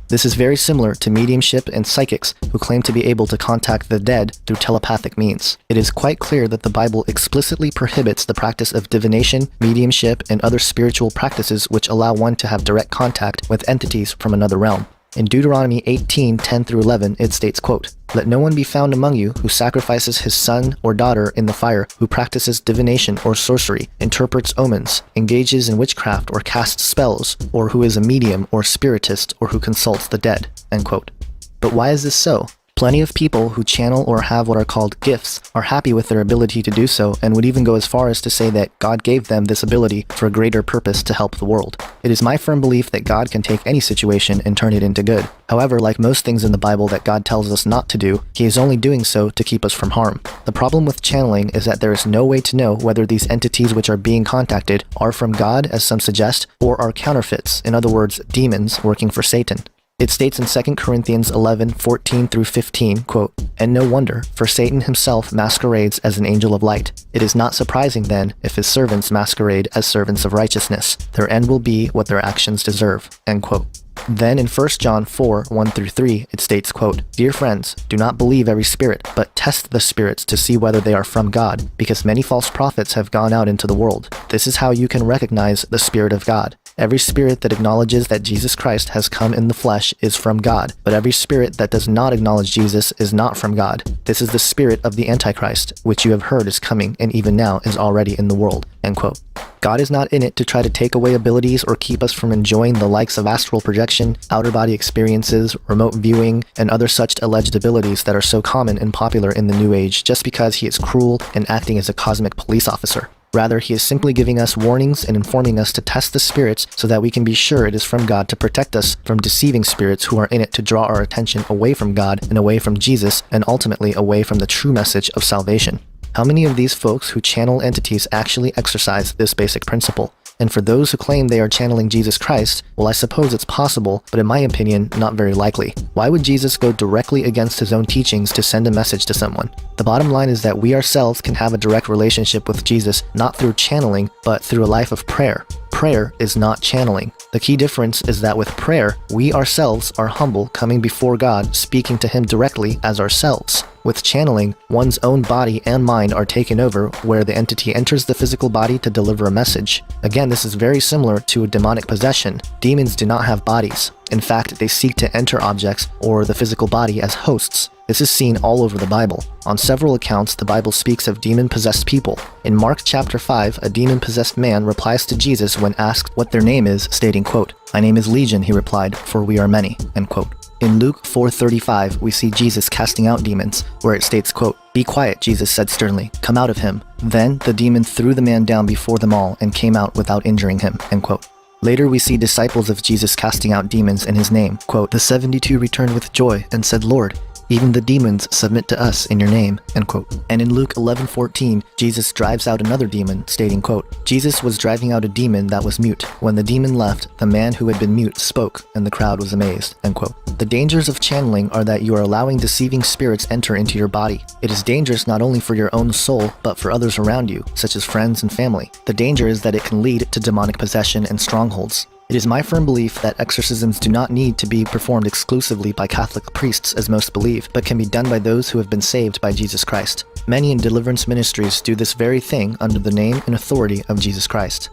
This is very similar to mediumship and psychics who claim to be able to contact the dead through telepathic means. It is quite clear that the Bible explicitly prohibits the practice of divination, mediumship, and other spiritual practices which allow one to have direct contact with entities from another realm. In Deuteronomy 18:10-11, it states, quote, "Let no one be found among you who sacrifices his son or daughter in the fire, who practices divination or sorcery, interprets omens, engages in witchcraft or casts spells, or who is a medium or spiritist, or who consults the dead." End quote. But why is this so? Plenty of people who channel or have what are called gifts are happy with their ability to do so and would even go as far as to say that God gave them this ability for a greater purpose to help the world. It is my firm belief that God can take any situation and turn it into good. However, like most things in the Bible that God tells us not to do, he is only doing so to keep us from harm. The problem with channeling is that there is no way to know whether these entities which are being contacted are from God, as some suggest, or are counterfeits, in other words, demons working for Satan. It states in 2 Corinthians 11:14-15, quote, "And no wonder, for Satan himself masquerades as an angel of light. It is not surprising then if his servants masquerade as servants of righteousness. Their end will be what their actions deserve." End quote. Then in 1 John 4:1-3, it states, quote, "Dear friends, do not believe every spirit, but test the spirits to see whether they are from God, because many false prophets have gone out into the world. This is how you can recognize the Spirit of God. Every spirit that acknowledges that Jesus Christ has come in the flesh is from God, but every spirit that does not acknowledge Jesus is not from God. This is the spirit of the Antichrist, which you have heard is coming and even now is already in the world." End quote. God is not in it to try to take away abilities or keep us from enjoying the likes of astral projection, outer body experiences, remote viewing, and other such alleged abilities that are so common and popular in the New Age just because he is cruel and acting as a cosmic police officer. Rather, he is simply giving us warnings and informing us to test the spirits so that we can be sure it is from God to protect us from deceiving spirits who are in it to draw our attention away from God and away from Jesus and ultimately away from the true message of salvation. How many of these folks who channel entities actually exercise this basic principle? And for those who claim they are channeling Jesus Christ, well, I suppose it's possible, but in my opinion, not very likely. Why would Jesus go directly against his own teachings to send a message to someone? The bottom line is that we ourselves can have a direct relationship with Jesus, not through channeling, but through a life of prayer. Prayer is not channeling. The key difference is that with prayer, we ourselves are humble, coming before God, speaking to him directly as ourselves. With channeling, one's own body and mind are taken over, where the entity enters the physical body to deliver a message. Again, this is very similar to a demonic possession. Demons do not have bodies. In fact, they seek to enter objects or the physical body as hosts. This is seen all over the Bible. On several accounts, the Bible speaks of demon-possessed people. In Mark chapter 5, a demon-possessed man replies to Jesus when asked what their name is, stating, quote, "My name is Legion," he replied, "for we are many," end quote. In Luke 4:35, we see Jesus casting out demons, where it states, quote, "Be quiet," Jesus said sternly, "come out of him." Then the demon threw the man down before them all and came out without injuring him, end quote. Later we see disciples of Jesus casting out demons in his name. Quote, "The 72 returned with joy and said, 'Lord, even the demons submit to us in your name,' end quote. And in Luke 11:14, Jesus drives out another demon, stating, quote, "Jesus was driving out a demon that was mute. When the demon left, the man who had been mute spoke, and the crowd was amazed," end quote. The dangers of channeling are that you are allowing deceiving spirits enter into your body. It is dangerous not only for your own soul, but for others around you, such as friends and family. The danger is that it can lead to demonic possession and strongholds. It is my firm belief that exorcisms do not need to be performed exclusively by Catholic priests, as most believe, but can be done by those who have been saved by Jesus Christ. Many in deliverance ministries do this very thing under the name and authority of Jesus Christ.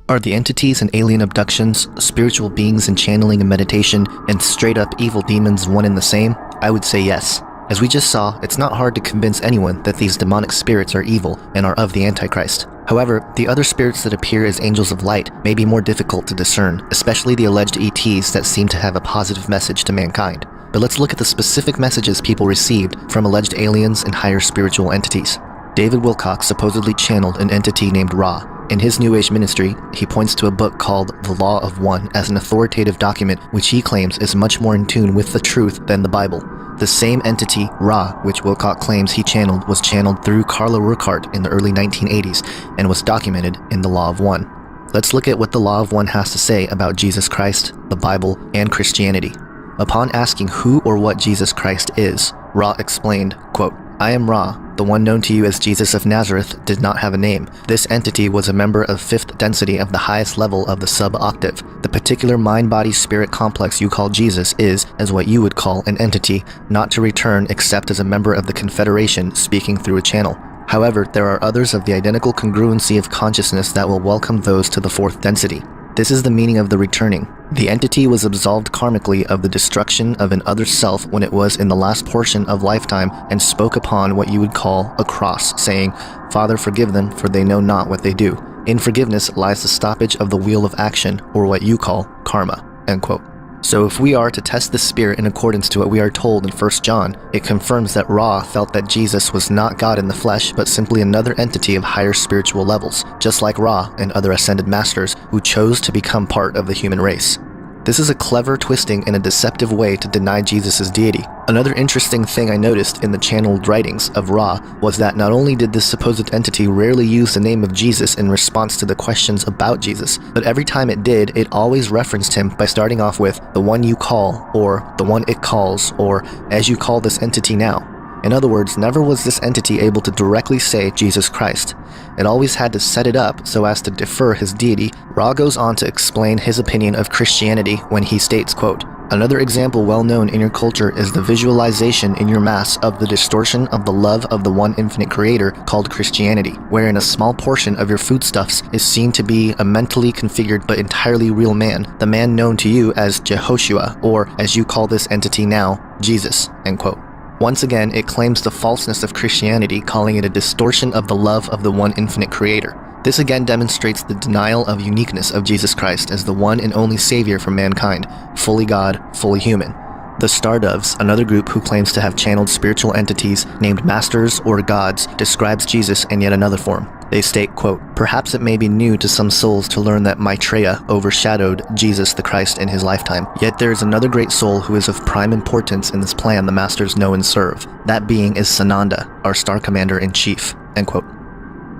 Are the entities and alien abductions, spiritual beings and channeling and meditation, and straight-up evil demons one and the same? I would say yes. As we just saw, it's not hard to convince anyone that these demonic spirits are evil and are of the Antichrist. However, the other spirits that appear as angels of light may be more difficult to discern, especially the alleged ETs that seem to have a positive message to mankind. But let's look at the specific messages people received from alleged aliens and higher spiritual entities. David Wilcock supposedly channeled an entity named Ra. In his New Age ministry, he points to a book called The Law of One as an authoritative document which he claims is much more in tune with the truth than the Bible. The same entity, Ra, which Wilcock claims he channeled, was channeled through Carla Rueckert in the early 1980s and was documented in The Law of One. Let's look at what The Law of One has to say about Jesus Christ, the Bible, and Christianity. Upon asking who or what Jesus Christ is, Ra explained, quote, "I am Ra, the one known to you as Jesus of Nazareth did not have a name. This entity was a member of fifth density of the highest level of the sub-octave. The particular mind-body-spirit complex you call Jesus is, as what you would call an entity, not to return except as a member of the Confederation speaking through a channel. However, there are others of the identical congruency of consciousness that will welcome those to the fourth density. This is the meaning of the returning. The entity was absolved karmically of the destruction of an other self when it was in the last portion of lifetime and spoke upon what you would call a cross, saying, 'Father, forgive them, for they know not what they do.' In forgiveness lies the stoppage of the wheel of action, or what you call karma." End quote. So if we are to test the spirit in accordance to what we are told in 1 John, it confirms that Ra felt that Jesus was not God in the flesh, but simply another entity of higher spiritual levels, just like Ra and other ascended masters who chose to become part of the human race. This is a clever twisting in a deceptive way to deny Jesus' deity. Another interesting thing I noticed in the channeled writings of Ra was that not only did this supposed entity rarely use the name of Jesus in response to the questions about Jesus, but every time it did, it always referenced him by starting off with "the one you call," or "the one it calls," or "as you call this entity now." In other words, never was this entity able to directly say Jesus Christ. It always had to set it up so as to defer his deity. Ra goes on to explain his opinion of Christianity when he states, quote, Another example well known in your culture is the visualization in your mass of the distortion of the love of the one infinite creator called Christianity, wherein a small portion of your foodstuffs is seen to be a mentally configured but entirely real man, the man known to you as Jehoshua, or as you call this entity now, Jesus, end quote. Once again, it claims the falseness of Christianity, calling it a distortion of the love of the one infinite creator. This again demonstrates the denial of uniqueness of Jesus Christ as the one and only Savior for mankind, fully God, fully human. The Stardoves, another group who claims to have channeled spiritual entities named masters or gods, describes Jesus in yet another form. They state, quote, "Perhaps it may be new to some souls to learn that Maitreya overshadowed Jesus the Christ in his lifetime, yet there is another great soul who is of prime importance in this plan the masters know and serve. That being is Sananda, our star commander-in-chief," end quote.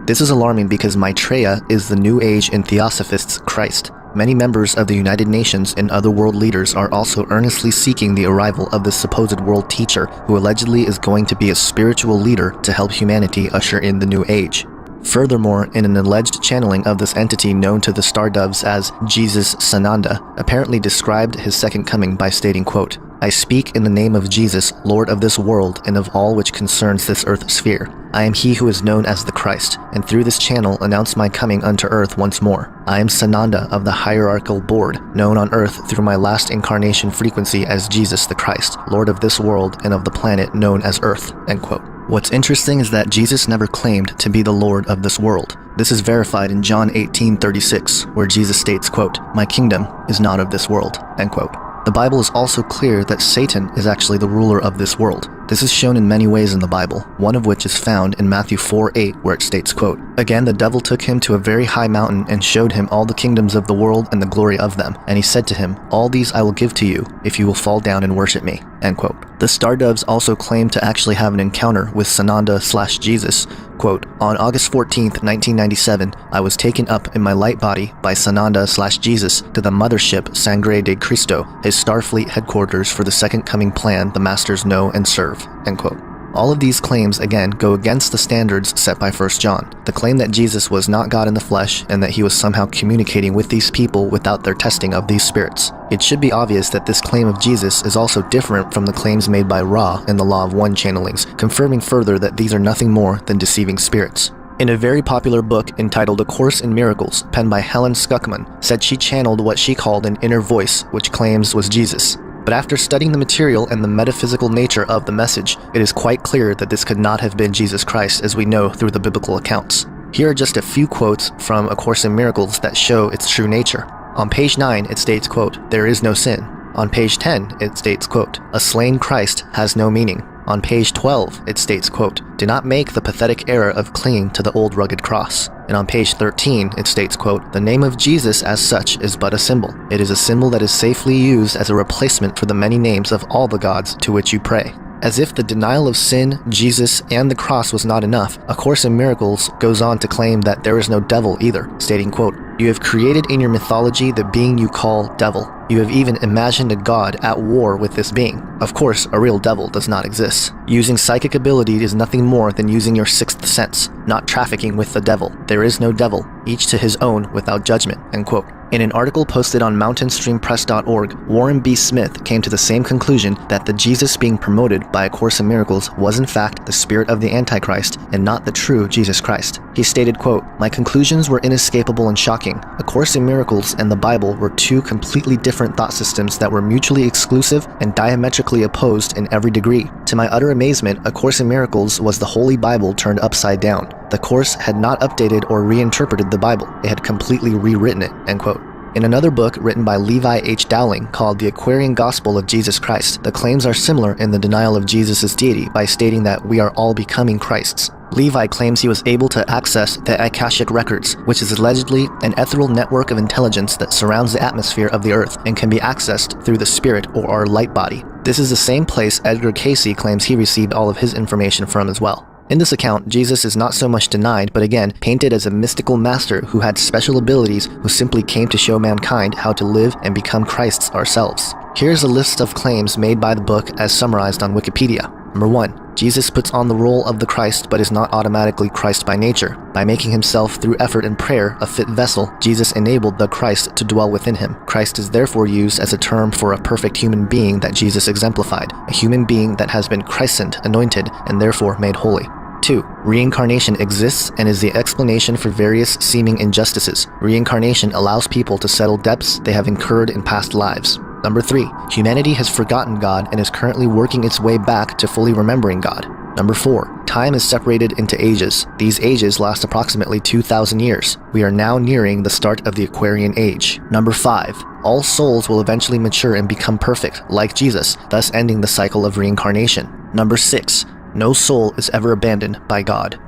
This is alarming because Maitreya is the New Age and Theosophists' Christ. Many members of the United Nations and other world leaders are also earnestly seeking the arrival of this supposed world teacher who allegedly is going to be a spiritual leader to help humanity usher in the New Age. Furthermore, in an alleged channeling of this entity known to the Stardoves as Jesus Sananda, apparently described his second coming by stating, quote, "I speak in the name of Jesus, Lord of this world and of all which concerns this earth sphere. I am he who is known as the Christ, and through this channel announce my coming unto earth once more. I am Sananda of the hierarchical board, known on earth through my last incarnation frequency as Jesus the Christ, Lord of this world and of the planet known as Earth," end quote. What's interesting is that Jesus never claimed to be the Lord of this world. This is verified in John 18:36, where Jesus states, quote, "My kingdom is not of this world," end quote. The Bible is also clear that Satan is actually the ruler of this world. This is shown in many ways in the Bible, one of which is found in Matthew 4:8, where it states, quote, "Again the devil took him to a very high mountain and showed him all the kingdoms of the world and the glory of them. And he said to him, All these I will give to you, if you will fall down and worship me," end quote. The Stardoves also claim to actually have an encounter with Sananda/Jesus, quote, "On August 14th, 1997, I was taken up in my light body by Sananda/Jesus to the mothership Sangre de Cristo, his Starfleet headquarters for the second coming plan the masters know and serve," end quote. All of these claims, again, go against the standards set by 1 John. The claim that Jesus was not God in the flesh and that he was somehow communicating with these people without their testing of these spirits. It should be obvious that this claim of Jesus is also different from the claims made by Ra in the Law of One channelings, confirming further that these are nothing more than deceiving spirits. In a very popular book entitled A Course in Miracles, penned by Helen Schuckman, said she channeled what she called an inner voice, which claims was Jesus. But after studying the material and the metaphysical nature of the message, it is quite clear that this could not have been Jesus Christ as we know through the biblical accounts. Here are just a few quotes from A Course in Miracles that show its true nature. On page 9, it states, quote, "There is no sin." On page 10, it states, quote, "A slain Christ has no meaning." On page 12, it states, quote, "Do not make the pathetic error of clinging to the old rugged cross." And on page 13, it states, quote, "The name of Jesus as such is but a symbol. It is a symbol that is safely used as a replacement for the many names of all the gods to which you pray." As if the denial of sin, Jesus, and the cross was not enough, A Course in Miracles goes on to claim that there is no devil either, stating, quote, "You have created in your mythology the being you call devil. You have even imagined a god at war with this being. Of course, a real devil does not exist. Using psychic ability is nothing more than using your sixth sense, not trafficking with the devil. There is no devil, each to his own without judgment," end quote. In an article posted on mountainstreampress.org, Warren B. Smith came to the same conclusion that the Jesus being promoted by A Course in Miracles was in fact the spirit of the Antichrist and not the true Jesus Christ. He stated, quote, "My conclusions were inescapable and shocking. A Course in Miracles and the Bible were two completely different thought systems that were mutually exclusive and diametrically opposed in every degree. To my utter amazement, A Course in Miracles was the Holy Bible turned upside down. The Course had not updated or reinterpreted the Bible. It had completely rewritten it," end quote. In another book written by Levi H. Dowling called The Aquarian Gospel of Jesus Christ, the claims are similar in the denial of Jesus' deity by stating that we are all becoming Christs. Levi claims he was able to access the Akashic Records, which is allegedly an ethereal network of intelligence that surrounds the atmosphere of the Earth and can be accessed through the spirit or our light body. This is the same place Edgar Cayce claims he received all of his information from as well. In this account, Jesus is not so much denied, but again, painted as a mystical master who had special abilities who simply came to show mankind how to live and become Christs ourselves. Here's a list of claims made by the book as summarized on Wikipedia. Number 1. Jesus puts on the role of the Christ but is not automatically Christ by nature. By making himself, through effort and prayer, a fit vessel, Jesus enabled the Christ to dwell within him. Christ is therefore used as a term for a perfect human being that Jesus exemplified, a human being that has been christened, anointed, and therefore made holy. 2. Reincarnation exists and is the explanation for various seeming injustices. Reincarnation allows people to settle debts they have incurred in past lives. Number 3. Humanity has forgotten God and is currently working its way back to fully remembering God. Number 4. Time is separated into ages. These ages last approximately 2,000 years. We are now nearing the start of the Aquarian Age. Number 5. All souls will eventually mature and become perfect, like Jesus, thus ending the cycle of reincarnation. Number 6. No soul is ever abandoned by God.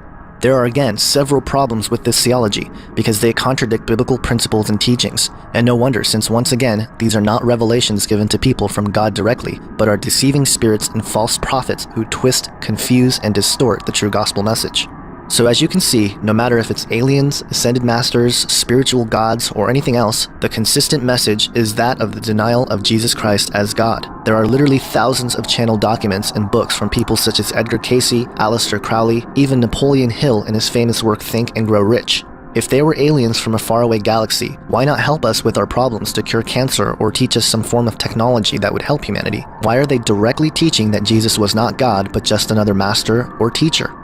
There are again several problems with this theology because they contradict biblical principles and teachings, and no wonder, since once again, these are not revelations given to people from God directly, but are deceiving spirits and false prophets who twist, confuse, and distort the true gospel message. So as you can see, no matter if it's aliens, ascended masters, spiritual gods, or anything else, the consistent message is that of the denial of Jesus Christ as God. There are literally thousands of channeled documents and books from people such as Edgar Cayce, Aleister Crowley, even Napoleon Hill in his famous work Think and Grow Rich. If they were aliens from a faraway galaxy, why not help us with our problems to cure cancer or teach us some form of technology that would help humanity? Why are they directly teaching that Jesus was not God but just another master or teacher?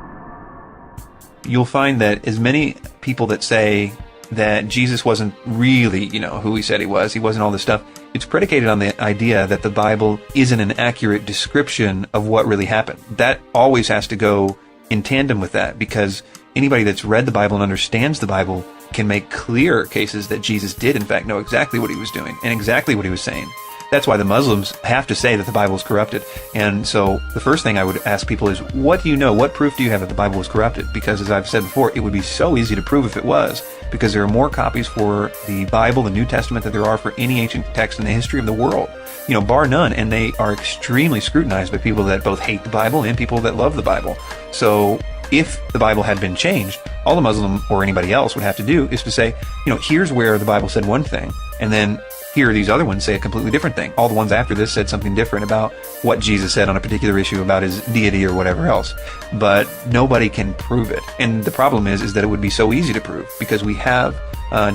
You'll find that as many people that say that Jesus wasn't really, who he said he wasn't all this stuff, it's predicated on the idea that the Bible isn't an accurate description of what really happened. That always has to go in tandem with that, because anybody that's read the Bible and understands the Bible can make clear cases that Jesus did, in fact, know exactly what he was doing and exactly what he was saying. That's why the Muslims have to say that the Bible is corrupted. And so the first thing I would ask people is, what do you know? What proof do you have that the Bible was corrupted? Because as I've said before, it would be so easy to prove if it was, because there are more copies for the Bible, the New Testament, than there are for any ancient text in the history of the world, bar none. And they are extremely scrutinized by people that both hate the Bible and people that love the Bible. So if the Bible had been changed, all a Muslim or anybody else would have to do is to say, here's where the Bible said one thing, and then here these other ones say a completely different thing. All the ones after this said something different about what Jesus said on a particular issue about his deity or whatever else. But nobody can prove it. And the problem is that it would be so easy to prove, because we have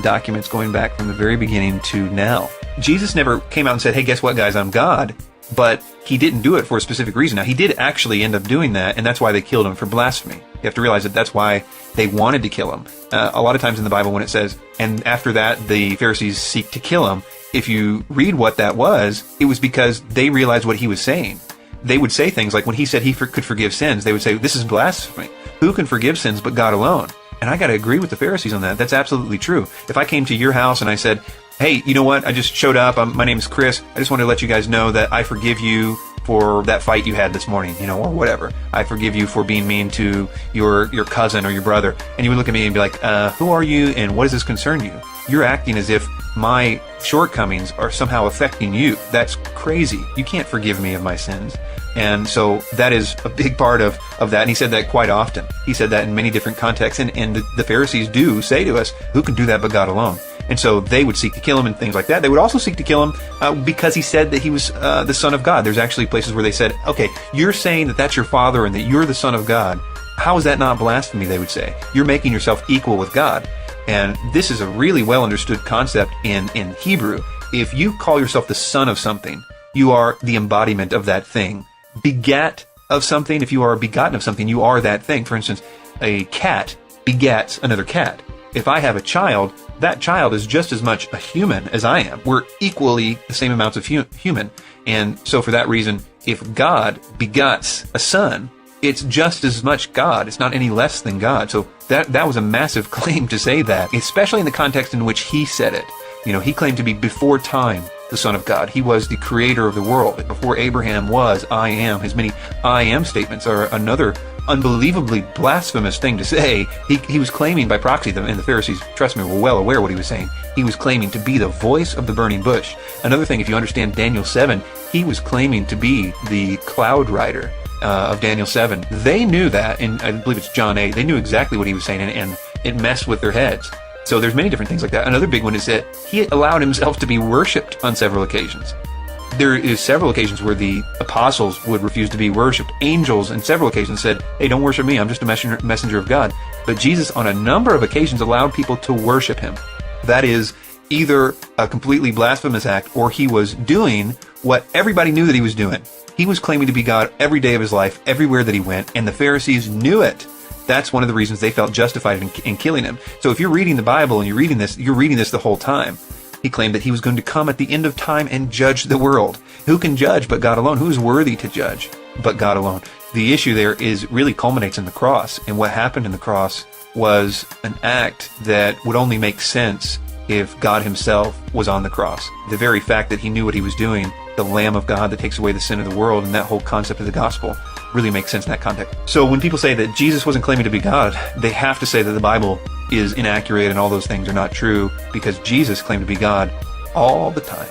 documents going back from the very beginning to now. Jesus never came out and said, hey, guess what, guys, I'm God. But he didn't do it for a specific reason. Now, he did actually end up doing that, and that's why they killed him for blasphemy. You have to realize that that's why they wanted to kill him. A lot of times in the Bible when it says, and after that the Pharisees seek to kill him, if you read what that was, it was because they realized what he was saying. They would say things like, when he said he could forgive sins, they would say, this is blasphemy. Who can forgive sins but God alone? And I got to agree with the Pharisees on that. That's absolutely true. If I came to your house and I said, hey, you know what? I just showed up. My name is Chris. I just wanted to let you guys know that I forgive you for that fight you had this morning, or whatever. I forgive you for being mean to your cousin or your brother. And you would look at me and be like, who are you and what does this concern you? You're acting as if my shortcomings are somehow affecting you. That's crazy. You can't forgive me of my sins. And so that is a big part of that. And he said that quite often. He said that in many different contexts. And the Pharisees do say to us, who can do that but God alone? And so they would seek to kill him and things like that. They would also seek to kill him because he said that he was the Son of God. There's actually places where they said, okay, you're saying that that's your father and that you're the Son of God. How is that not blasphemy, they would say? You're making yourself equal with God. And this is a really well understood concept in Hebrew. If you call yourself the son of something, you are the embodiment of that thing. Begat of something, if you are begotten of something, you are that thing. For instance, a cat begats another cat. If I have a child, that child is just as much a human as I am. We're equally the same amounts of human. And so for that reason, if God begots a son, it's just as much God. It's not any less than God. So that was a massive claim to say that, especially in the context in which he said it. He claimed to be before time the Son of God. He was the creator of the world. Before Abraham was, I am. His many I am statements are another unbelievably blasphemous thing to say. He was claiming by proxy, and the Pharisees, trust me, were well aware what he was saying. He was claiming to be the voice of the burning bush. Another thing, if you understand Daniel 7, he was claiming to be the cloud rider of Daniel 7. They knew that, and I believe it's John 8, they knew exactly what he was saying, and it messed with their heads. So there's many different things like that. Another big one is that he allowed himself to be worshipped on several occasions. There is several occasions where the apostles would refuse to be worshipped. Angels on several occasions said, hey, don't worship me, I'm just a messenger of God. But Jesus on a number of occasions allowed people to worship him. That is either a completely blasphemous act, or he was doing what everybody knew that he was doing. He was claiming to be God every day of his life, everywhere that he went, and the Pharisees knew it. That's one of the reasons they felt justified in killing him. So if you're reading the Bible and you're reading this the whole time. He claimed that he was going to come at the end of time and judge the world. Who can judge but God alone? Who is worthy to judge but God alone? The issue there really culminates in the cross. And what happened in the cross was an act that would only make sense if God himself was on the cross. The very fact that he knew what he was doing, the Lamb of God that takes away the sin of the world, and that whole concept of the gospel really makes sense in that context. So when people say that Jesus wasn't claiming to be God, they have to say that the Bible is inaccurate and all those things are not true, because Jesus claimed to be God all the time.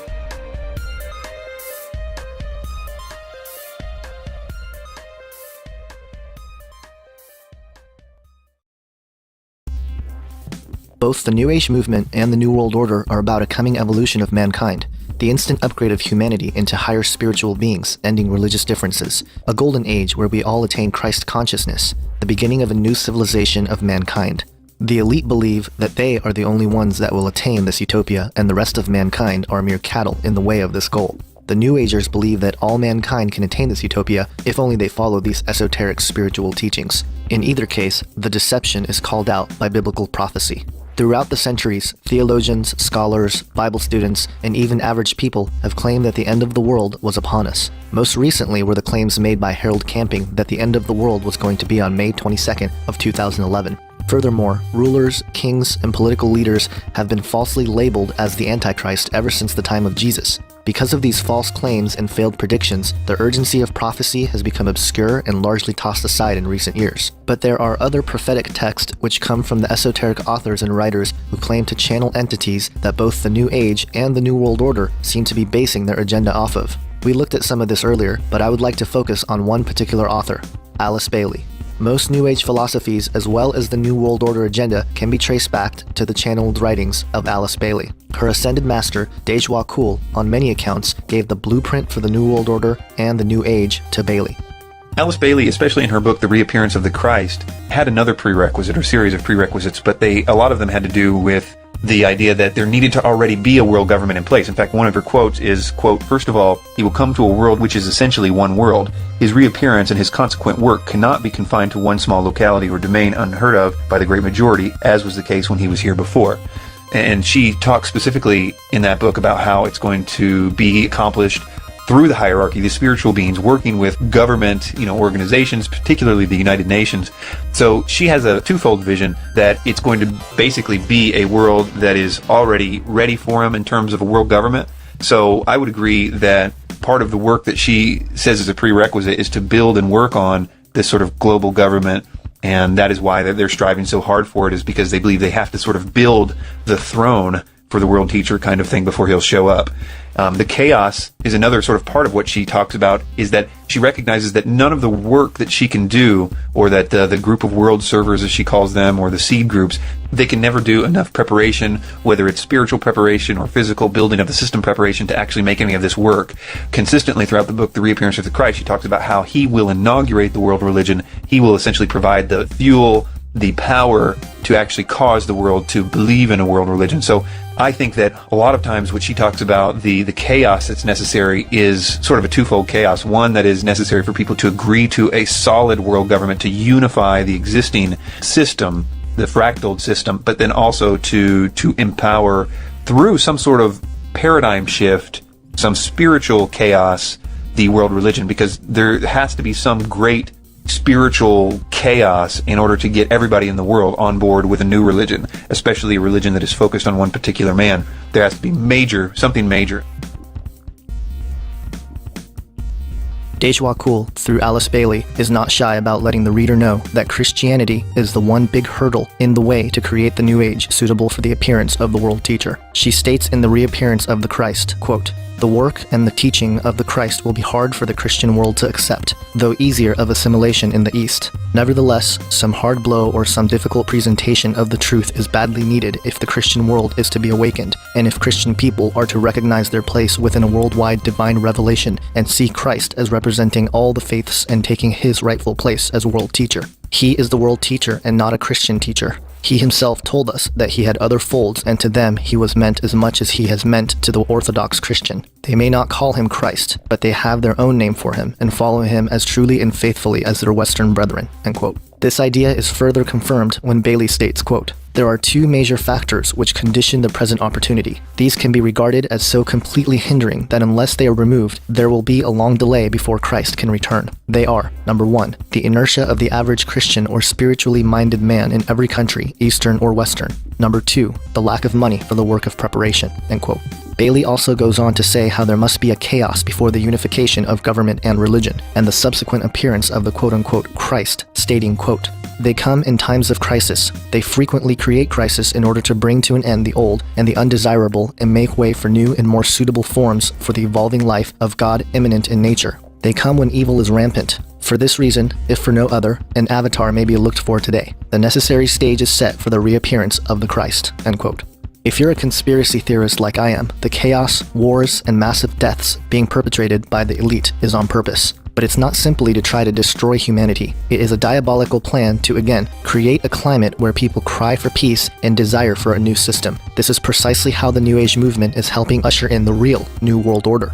Both the New Age movement and the New World Order are about a coming evolution of mankind, the instant upgrade of humanity into higher spiritual beings, ending religious differences, a golden age where we all attain Christ consciousness, the beginning of a new civilization of mankind. The elite believe that they are the only ones that will attain this utopia, and the rest of mankind are mere cattle in the way of this goal. The New Agers believe that all mankind can attain this utopia if only they follow these esoteric spiritual teachings. In either case, the deception is called out by biblical prophecy. Throughout the centuries, theologians, scholars, Bible students, and even average people have claimed that the end of the world was upon us. Most recently were the claims made by Harold Camping that the end of the world was going to be on May 22nd of 2011. Furthermore, rulers, kings, and political leaders have been falsely labeled as the Antichrist ever since the time of Jesus. Because of these false claims and failed predictions, the urgency of prophecy has become obscure and largely tossed aside in recent years. But there are other prophetic texts which come from the esoteric authors and writers who claim to channel entities that both the New Age and the New World Order seem to be basing their agenda off of. We looked at some of this earlier, but I would like to focus on one particular author, Alice Bailey. Most New Age philosophies, as well as the New World Order agenda, can be traced back to the channeled writings of Alice Bailey. Her ascended master, Dejwa Kul, on many accounts, gave the blueprint for the New World Order and the New Age to Bailey. Alice Bailey, especially in her book, The Reappearance of the Christ, had another prerequisite, or series of prerequisites, but a lot of them had to do with the idea that there needed to already be a world government in place. In fact, one of her quotes is, quote, "First of all, he will come to a world which is essentially one world. His reappearance and his consequent work cannot be confined to one small locality or domain unheard of by the great majority, as was the case when he was here before." And she talks specifically in that book about how it's going to be accomplished through the hierarchy, the spiritual beings working with government, organizations, particularly the United Nations. So she has a twofold vision that it's going to basically be a world that is already ready for him in terms of a world government. So I would agree that part of the work that she says is a prerequisite is to build and work on this sort of global government. And that is why they're striving so hard for it, is because they believe they have to sort of build the throne for the world teacher kind of thing before he'll show up. The chaos is another sort of part of what she talks about, is that she recognizes that none of the work that she can do, or that the group of world servers, as she calls them, or the seed groups, they can never do enough preparation, whether it's spiritual preparation or physical building of the system preparation, to actually make any of this work. Consistently throughout the book, The Reappearance of the Christ, she talks about how he will inaugurate the world religion. He will essentially provide the fuel, the power to actually cause the world to believe in a world religion. So I think that a lot of times what she talks about, the chaos that's necessary, is sort of a twofold chaos. One that is necessary for people to agree to a solid world government, to unify the existing system, the fractaled system, but then also to empower through some sort of paradigm shift, some spiritual chaos, the world religion, because there has to be some great spiritual chaos in order to get everybody in the world on board with a new religion, especially a religion that is focused on one particular man. There has to be something major. Dejwa Kul, through Alice Bailey, is not shy about letting the reader know that Christianity is the one big hurdle in the way to create the New Age suitable for the appearance of the world teacher. She states in The Reappearance of the Christ, quote, The work and the teaching of the Christ will be hard for the Christian world to accept, though easier of assimilation in the East. Nevertheless, some hard blow or some difficult presentation of the truth is badly needed if the Christian world is to be awakened, and if Christian people are to recognize their place within a worldwide divine revelation and see Christ as representing all the faiths and taking his rightful place as world teacher. He is the world teacher and not a Christian teacher. He himself told us that he had other folds, and to them he was meant as much as he has meant to the Orthodox Christian. They may not call him Christ, but they have their own name for him and follow him as truly and faithfully as their Western brethren." End quote. This idea is further confirmed when Bailey states, quote, "There are two major factors which condition the present opportunity. These can be regarded as so completely hindering that unless they are removed, there will be a long delay before Christ can return. They are, number one, the inertia of the average Christian or spiritually minded man in every country, Eastern or Western. Number two, the lack of money for the work of preparation." End quote. Bailey also goes on to say how there must be a chaos before the unification of government and religion, and the subsequent appearance of the quote-unquote Christ, stating, quote, "They come in times of crisis. They frequently create crisis in order to bring to an end the old and the undesirable and make way for new and more suitable forms for the evolving life of God immanent in nature. They come when evil is rampant. For this reason, if for no other, an avatar may be looked for today. The necessary stage is set for the reappearance of the Christ." End quote. If you're a conspiracy theorist like I am, the chaos, wars, and massive deaths being perpetrated by the elite is on purpose. But it's not simply to try to destroy humanity. It is a diabolical plan to, again, create a climate where people cry for peace and desire for a new system. This is precisely how the New Age movement is helping usher in the real New World Order.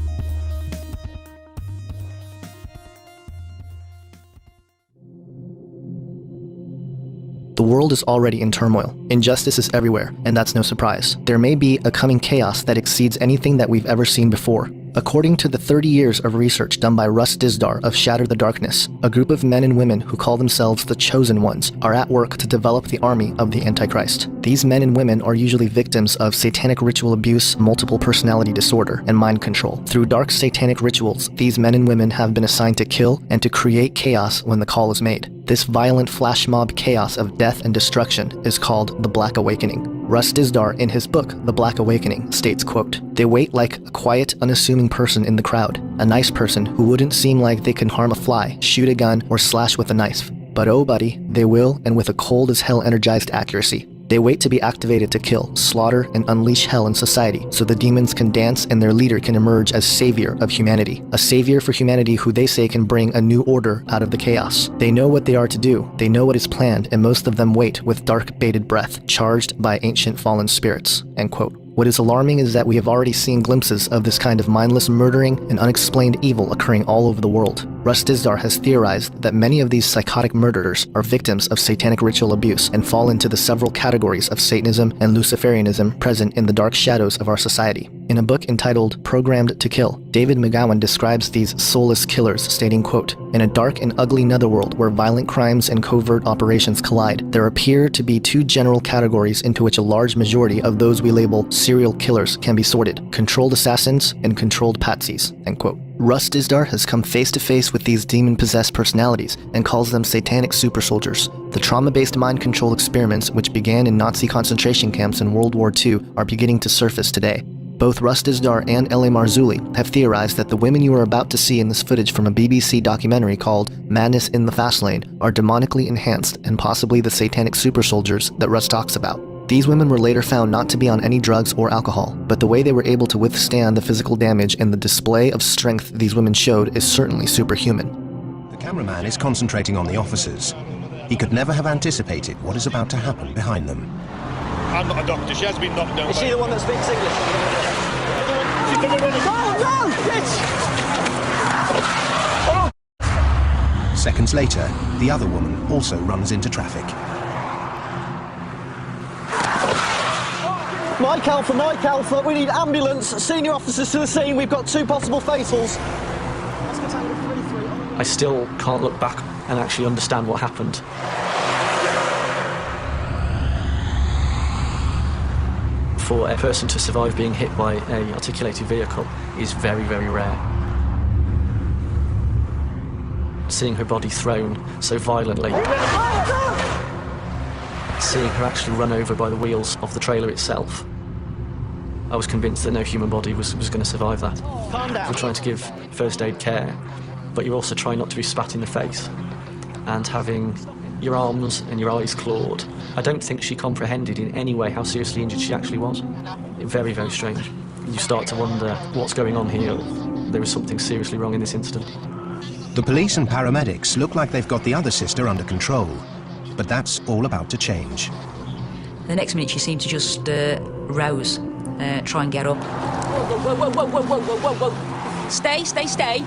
The world is already in turmoil. Injustice is everywhere, and that's no surprise. There may be a coming chaos that exceeds anything that we've ever seen before. According to the 30 years of research done by Russ Dizdar of Shatter the Darkness, a group of men and women who call themselves the Chosen Ones are at work to develop the army of the Antichrist. These men and women are usually victims of satanic ritual abuse, multiple personality disorder, and mind control. Through dark satanic rituals, these men and women have been assigned to kill and to create chaos when the call is made. This violent flash mob chaos of death and destruction is called the Black Awakening. Russ Dizdar, in his book, The Black Awakening, states, quote, "They wait like a quiet, unassuming person in the crowd, a nice person who wouldn't seem like they can harm a fly, shoot a gun, or slash with a knife. But oh buddy, they will, and with a cold as hell energized accuracy. They wait to be activated to kill, slaughter, and unleash hell in society, so the demons can dance and their leader can emerge as savior of humanity. A savior for humanity who they say can bring a new order out of the chaos. They know what they are to do, they know what is planned, and most of them wait with dark bated breath, charged by ancient fallen spirits." End quote. What is alarming is that we have already seen glimpses of this kind of mindless murdering and unexplained evil occurring all over the world. Russ Dizdar has theorized that many of these psychotic murderers are victims of satanic ritual abuse and fall into the several categories of Satanism and Luciferianism present in the dark shadows of our society. In a book entitled Programmed to Kill, David McGowan describes these soulless killers, stating, quote, "In a dark and ugly netherworld where violent crimes and covert operations collide, there appear to be two general categories into which a large majority of those we label serial killers can be sorted: controlled assassins and controlled patsies." End quote. Russ Dizdar has come face to face with these demon-possessed personalities and calls them satanic super soldiers. The trauma-based mind control experiments which began in Nazi concentration camps in World War II are beginning to surface today. Both Russ Dizdar and L.A. Marzulli have theorized that the women you are about to see in this footage from a BBC documentary called Madness in the Fast Lane are demonically enhanced and possibly the satanic super soldiers that Russ talks about. These women were later found not to be on any drugs or alcohol, but the way they were able to withstand the physical damage and the display of strength these women showed is certainly superhuman. The cameraman is concentrating on the officers. He could never have anticipated what is about to happen behind them. I'm not a doctor. She has been knocked down. Is she the one that speaks English? She's the one No, bitch! Seconds later, the other woman also runs into traffic. Mike Alpha, we need ambulance. Senior officers to the scene. We've got 2 possible fatals. I still can't look back and actually understand what happened. For a person to survive being hit by an articulated vehicle is very, very rare. Seeing her body thrown so violently, seeing her actually run over by the wheels of the trailer itself, I was convinced that no human body was going to survive that. Calm down. We're trying to give first aid care, but you're also trying not to be spat in the face and having your arms and your eyes clawed. I don't think she comprehended in any way how seriously injured she actually was. Very, very strange. You start to wonder what's going on here. There is something seriously wrong in this incident. The police and paramedics look like they've got the other sister under control, but that's all about to change. The next minute she seemed to just rouse, try and get up. Whoa, whoa, whoa, whoa, whoa, whoa, whoa, whoa. Stay, stay, stay.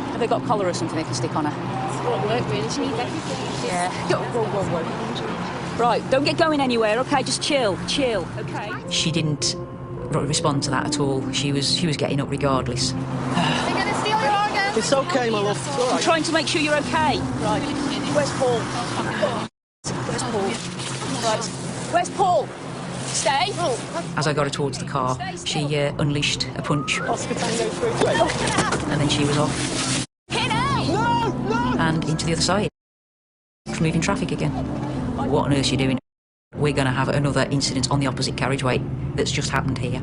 Have they got a collar or something they can stick on her? It won't work really, she needs everything. Yeah. Whoa, whoa, whoa. Right, don't get going anywhere, okay? Just chill, chill, okay? She didn't respond to that at all. She was getting up regardless. They're going to steal your organs. It's okay, my love. It's all right. I'm trying to make sure you're okay. Right. Where's Paul? Where's Paul? Right. Where's Paul? Stay. As I got her towards the car, she unleashed a punch. And then she was off. Hit her! And into the other side. Moving traffic again. What on earth are you doing? We're going to have another incident on the opposite carriageway that's just happened here.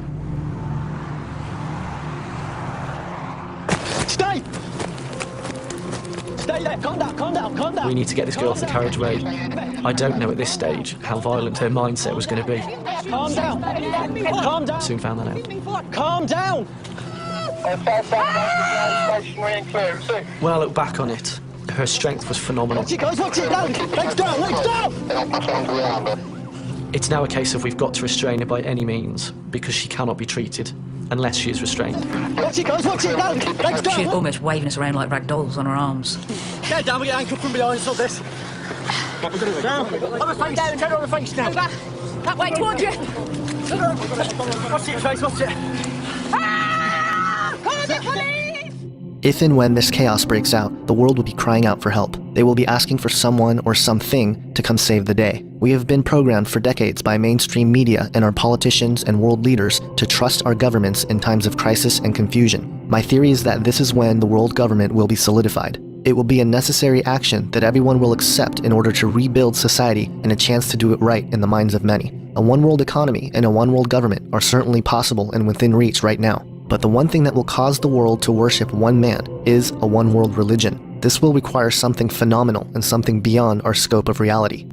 Stay! Stay there. Calm down, calm down, calm down. We need to get this girl off the carriageway. I don't know at this stage how violent her mindset was going to be. Calm down. Calm down. Soon found that out. Calm down. When I look back on it, her strength was phenomenal. Watch it, guys, watch it. Legs down, legs down. It's now a case of we've got to restrain her by any means, because she cannot be treated unless she is restrained. Watch it, guys, watch it. Legs down. She's almost waving us around like rag dolls on her arms. Get down, we get ankle from behind, stop this. Down. On the face, turn her on the face now. That way towards you. Watch it, face, watch it. Call the police! If and when this chaos breaks out, the world will be crying out for help. They will be asking for someone or something to come save the day. We have been programmed for decades by mainstream media and our politicians and world leaders to trust our governments in times of crisis and confusion. My theory is that this is when the world government will be solidified. It will be a necessary action that everyone will accept in order to rebuild society and a chance to do it right in the minds of many. A one-world economy and a one-world government are certainly possible and within reach right now. But the one thing that will cause the world to worship one man is a one-world religion. This will require something phenomenal and something beyond our scope of reality.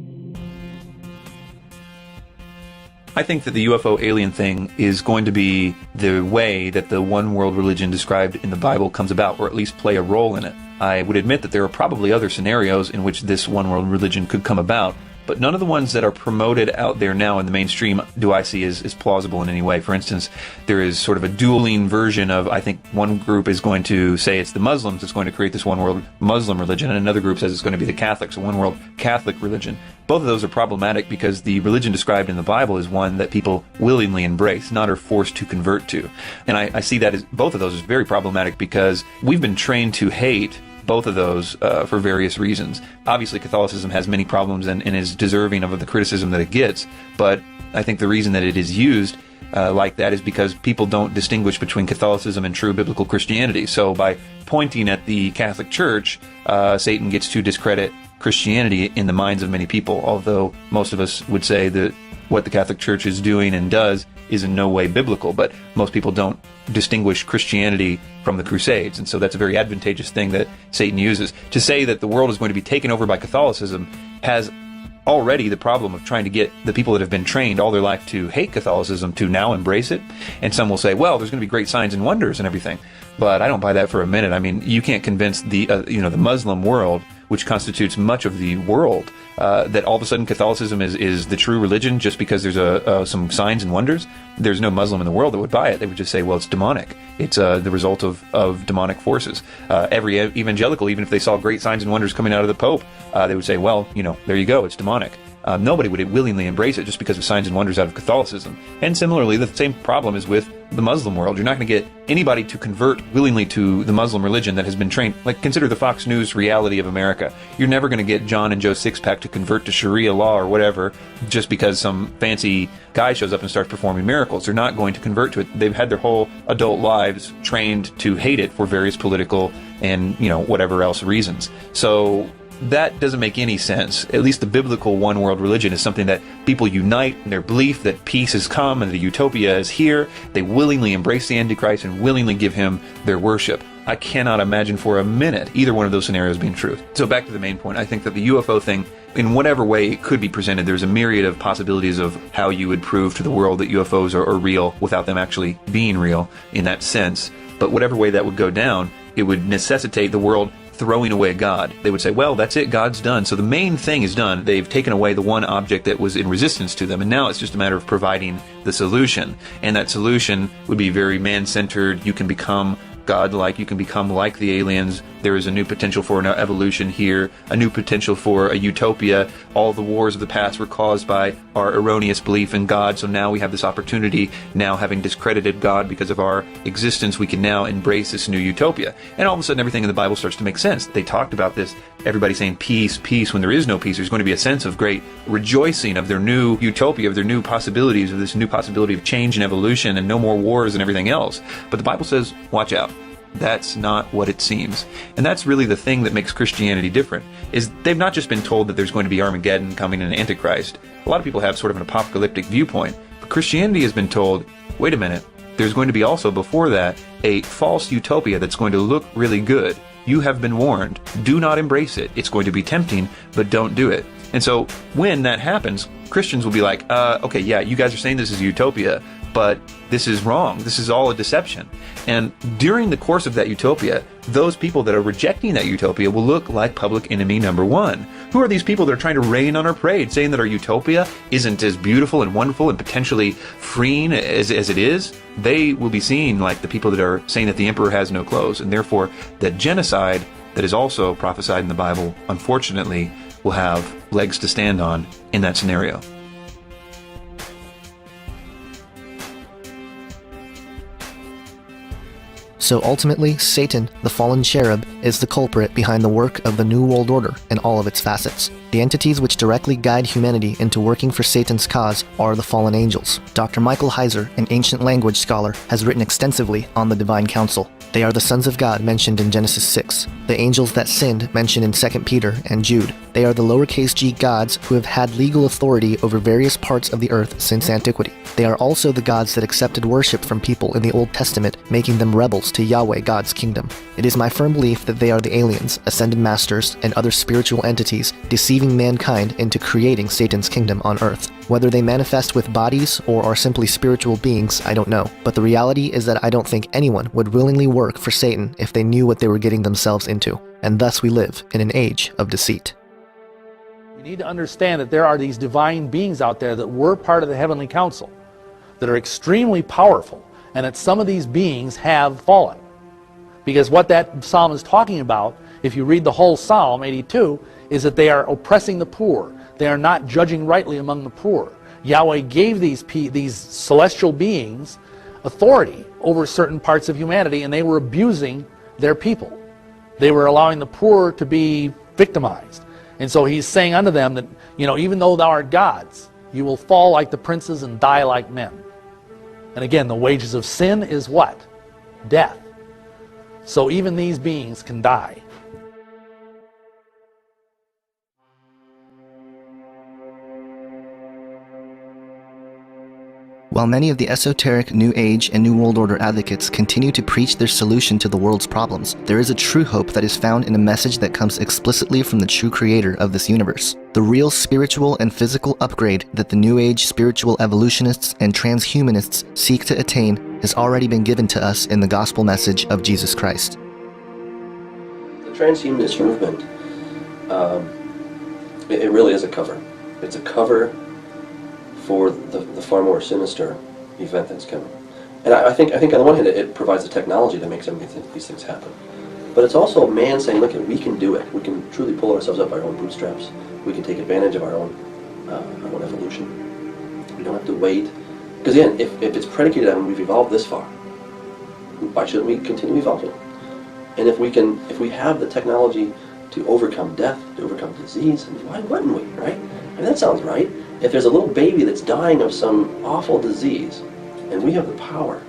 I think that the UFO alien thing is going to be the way that the one world religion described in the Bible comes about, or at least play a role in it. I would admit that there are probably other scenarios in which this one world religion could come about, but none of the ones that are promoted out there now in the mainstream do I see as plausible in any way. For instance, there is sort of a dueling version of, I think one group is going to say it's the Muslims that's going to create this one world Muslim religion, and another group says it's going to be the Catholics, a one world Catholic religion. Both of those are problematic because the religion described in the Bible is one that people willingly embrace, not are forced to convert to. And I see that as both of those as very problematic because we've been trained to hate both of those for various reasons. Obviously, Catholicism has many problems and is deserving of the criticism that it gets, but I think the reason that it is used like that is because people don't distinguish between Catholicism and true biblical Christianity. So by pointing at the Catholic Church, Satan gets to discredit Christianity in the minds of many people, although most of us would say that what the Catholic Church is doing and does is in no way biblical, but most people don't distinguish Christianity from the Crusades, and so that's a very advantageous thing that Satan uses. To say that the world is going to be taken over by Catholicism has already the problem of trying to get the people that have been trained all their life to hate Catholicism to now embrace it. And some will say, well, there's going to be great signs and wonders and everything, but I don't buy that for a minute. I mean, you can't convince the the Muslim world, which constitutes much of the world, that all of a sudden Catholicism is the true religion just because there's some signs and wonders. There's no Muslim in the world that would buy it. They would just say, well, it's demonic. It's the result of demonic forces. Every evangelical, even if they saw great signs and wonders coming out of the Pope, they would say, well, there you go, it's demonic. Nobody would willingly embrace it just because of signs and wonders out of Catholicism. And similarly, the same problem is with the Muslim world. You're not going to get anybody to convert willingly to the Muslim religion that has been trained. Like, consider the Fox News reality of America. You're never going to get John and Joe Sixpack to convert to Sharia law or whatever just because some fancy guy shows up and starts performing miracles. They're not going to convert to it. They've had their whole adult lives trained to hate it for various political and, whatever else reasons. So that doesn't make any sense. At least the biblical one world religion is something that people unite in their belief that peace has come and the utopia is here. They willingly embrace the Antichrist and willingly give him their worship. I cannot imagine for a minute either one of those scenarios being true. So back to the main point, I think that the UFO thing, in whatever way it could be presented, there's a myriad of possibilities of how you would prove to the world that UFOs are real without them actually being real in that sense. But whatever way that would go down, it would necessitate the world throwing away God. They would say, well, that's it, God's done. So the main thing is done. They've taken away the one object that was in resistance to them, and now it's just a matter of providing the solution. And that solution would be very man-centered. You can become God-like, you can become like the aliens. There is a new potential for an evolution here, a new potential for a utopia. All the wars of the past were caused by our erroneous belief in God, so now we have this opportunity. Now, having discredited God because of our existence, we can now embrace this new utopia. And all of a sudden, everything in the Bible starts to make sense. They talked about this, everybody saying peace, peace, when there is no peace. There's going to be a sense of great rejoicing of their new utopia, of their new possibilities, of this new possibility of change and evolution and no more wars and everything else. But the Bible says, watch out. That's not what it seems. And that's really the thing that makes Christianity different, is they've not just been told that there's going to be Armageddon coming and Antichrist. A lot of people have sort of an apocalyptic viewpoint, but Christianity has been told, wait a minute, there's going to be also before that a false utopia that's going to look really good. You have been warned. Do not embrace it. It's going to be tempting, but don't do it. And so when that happens, Christians will be like, okay, yeah, you guys are saying this is utopia, but this is wrong. This is all a deception. And during the course of that utopia, those people that are rejecting that utopia will look like public enemy number one. Who are these people that are trying to rain on our parade, saying that our utopia isn't as beautiful and wonderful and potentially freeing as it is? They will be seen like the people that are saying that the emperor has no clothes, and therefore that genocide that is also prophesied in the Bible, unfortunately, will have legs to stand on in that scenario. So ultimately, Satan, the fallen cherub, is the culprit behind the work of the New World Order in all of its facets. The entities which directly guide humanity into working for Satan's cause are the fallen angels. Dr. Michael Heiser, an ancient language scholar, has written extensively on the Divine Council. They are the sons of God mentioned in Genesis 6, the angels that sinned mentioned in 2 Peter and Jude. They are the lowercase g gods who have had legal authority over various parts of the earth since antiquity. They are also the gods that accepted worship from people in the Old Testament, making them rebels to Yahweh God's kingdom. It is my firm belief that they are the aliens, ascended masters, and other spiritual entities deceiving mankind into creating Satan's kingdom on earth. Whether they manifest with bodies or are simply spiritual beings, I don't know. But the reality is that I don't think anyone would willingly work for Satan if they knew what they were getting themselves into. And thus we live in an age of deceit. You need to understand that there are these divine beings out there that were part of the heavenly council, that are extremely powerful, and that some of these beings have fallen. Because what that psalm is talking about, if you read the whole Psalm 82, is that they are oppressing the poor. They are not judging rightly among the poor. Yahweh gave these celestial beings authority over certain parts of humanity, and they were abusing their people. They were allowing the poor to be victimized. And so he's saying unto them that, even though thou art gods, you will fall like the princes and die like men. And again, the wages of sin is what? Death. So even these beings can die. While many of the esoteric New Age and New World Order advocates continue to preach their solution to the world's problems, there is a true hope that is found in a message that comes explicitly from the true creator of this universe. The real spiritual and physical upgrade that the New Age spiritual evolutionists and transhumanists seek to attain has already been given to us in the gospel message of Jesus Christ. The transhumanist movement, it really is a cover. It's a cover for the far more sinister event that's coming. And I think on the one hand it provides the technology that makes these things happen. But it's also man saying, look, we can do it. We can truly pull ourselves up by our own bootstraps. We can take advantage of our own evolution. We don't have to wait. Because again, if it's predicated on we've evolved this far, why shouldn't we continue evolving? And if we have the technology to overcome death, to overcome disease, why wouldn't we, right? I mean, that sounds right. If there's a little baby that's dying of some awful disease, and we have the power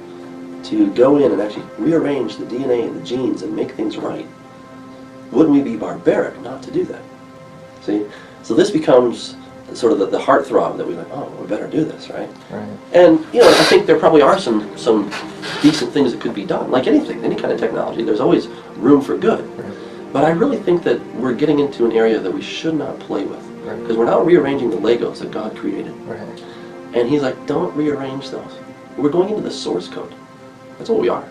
to go in and actually rearrange the DNA and the genes and make things right, wouldn't we be barbaric not to do that? See? So this becomes sort of the heartthrob that we're like, oh, we better do this, right? Right. And, you know, I think there probably are some decent things that could be done. Like anything, any kind of technology, there's always room for good. Right. But I really think that we're getting into an area that we should not play with. Because we're now rearranging the Legos that God created. Right. And he's like, don't rearrange those. We're going into the source code. That's what we are.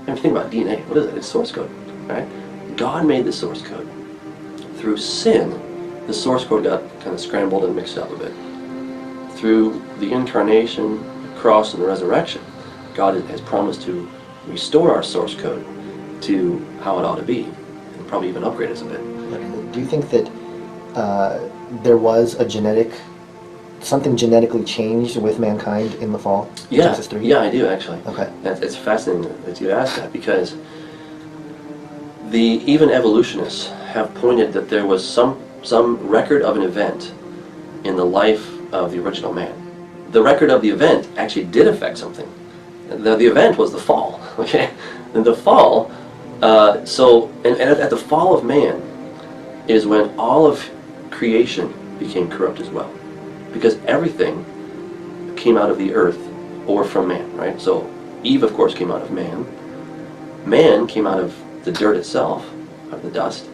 And if you think about DNA, what is it? It's source code, right? God made the source code. Through sin, the source code got kind of scrambled and mixed up a bit. Through the incarnation, the cross, and the resurrection, God has promised to restore our source code to how it ought to be, and probably even upgrade us a bit. Do you think that there was something genetically changed with mankind in the fall? Yeah, Genesis 3? yeah, I do actually. Okay. It's fascinating that you asked that, because even evolutionists have pointed that there was some record of an event in the life of the original man. The record of the event actually did affect something. The event was the fall, okay? And the fall, at the fall of man is when all of creation became corrupt as well. Because everything came out of the earth or from man, right? So Eve, of course, came out of man. Man came out of the dirt itself, out of the dust.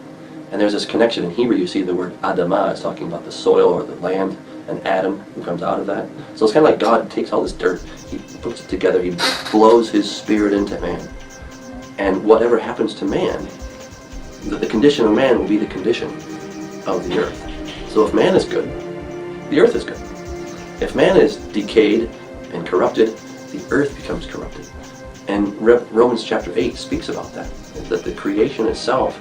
And there's this connection. In Hebrew, you see the word Adamah is talking about the soil or the land, and Adam, who comes out of that. So it's kind of like God takes all this dirt, he puts it together, he blows his spirit into man. And whatever happens to man, the condition of man will be the condition of the earth. So if man is good, the earth is good. If man is decayed and corrupted, the earth becomes corrupted. And Romans chapter 8 speaks about that the creation itself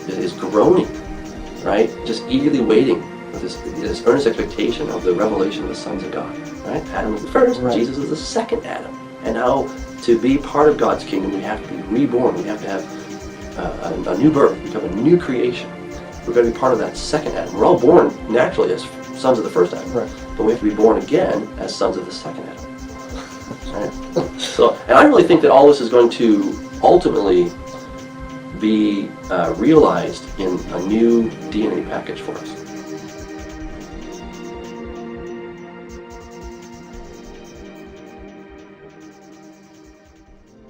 is groaning, right? Just eagerly waiting with this earnest expectation of the revelation of the sons of God, right? Adam is the first, right. Jesus is the second Adam. And now, to be part of God's kingdom, we have to be reborn. We have to have a new birth, become a new creation. We're going to be part of that second Adam. We're all born naturally as sons of the first Adam, right. But we have to be born again as sons of the second Adam. Right? So, and I really think that all this is going to ultimately be realized in a new DNA package for us.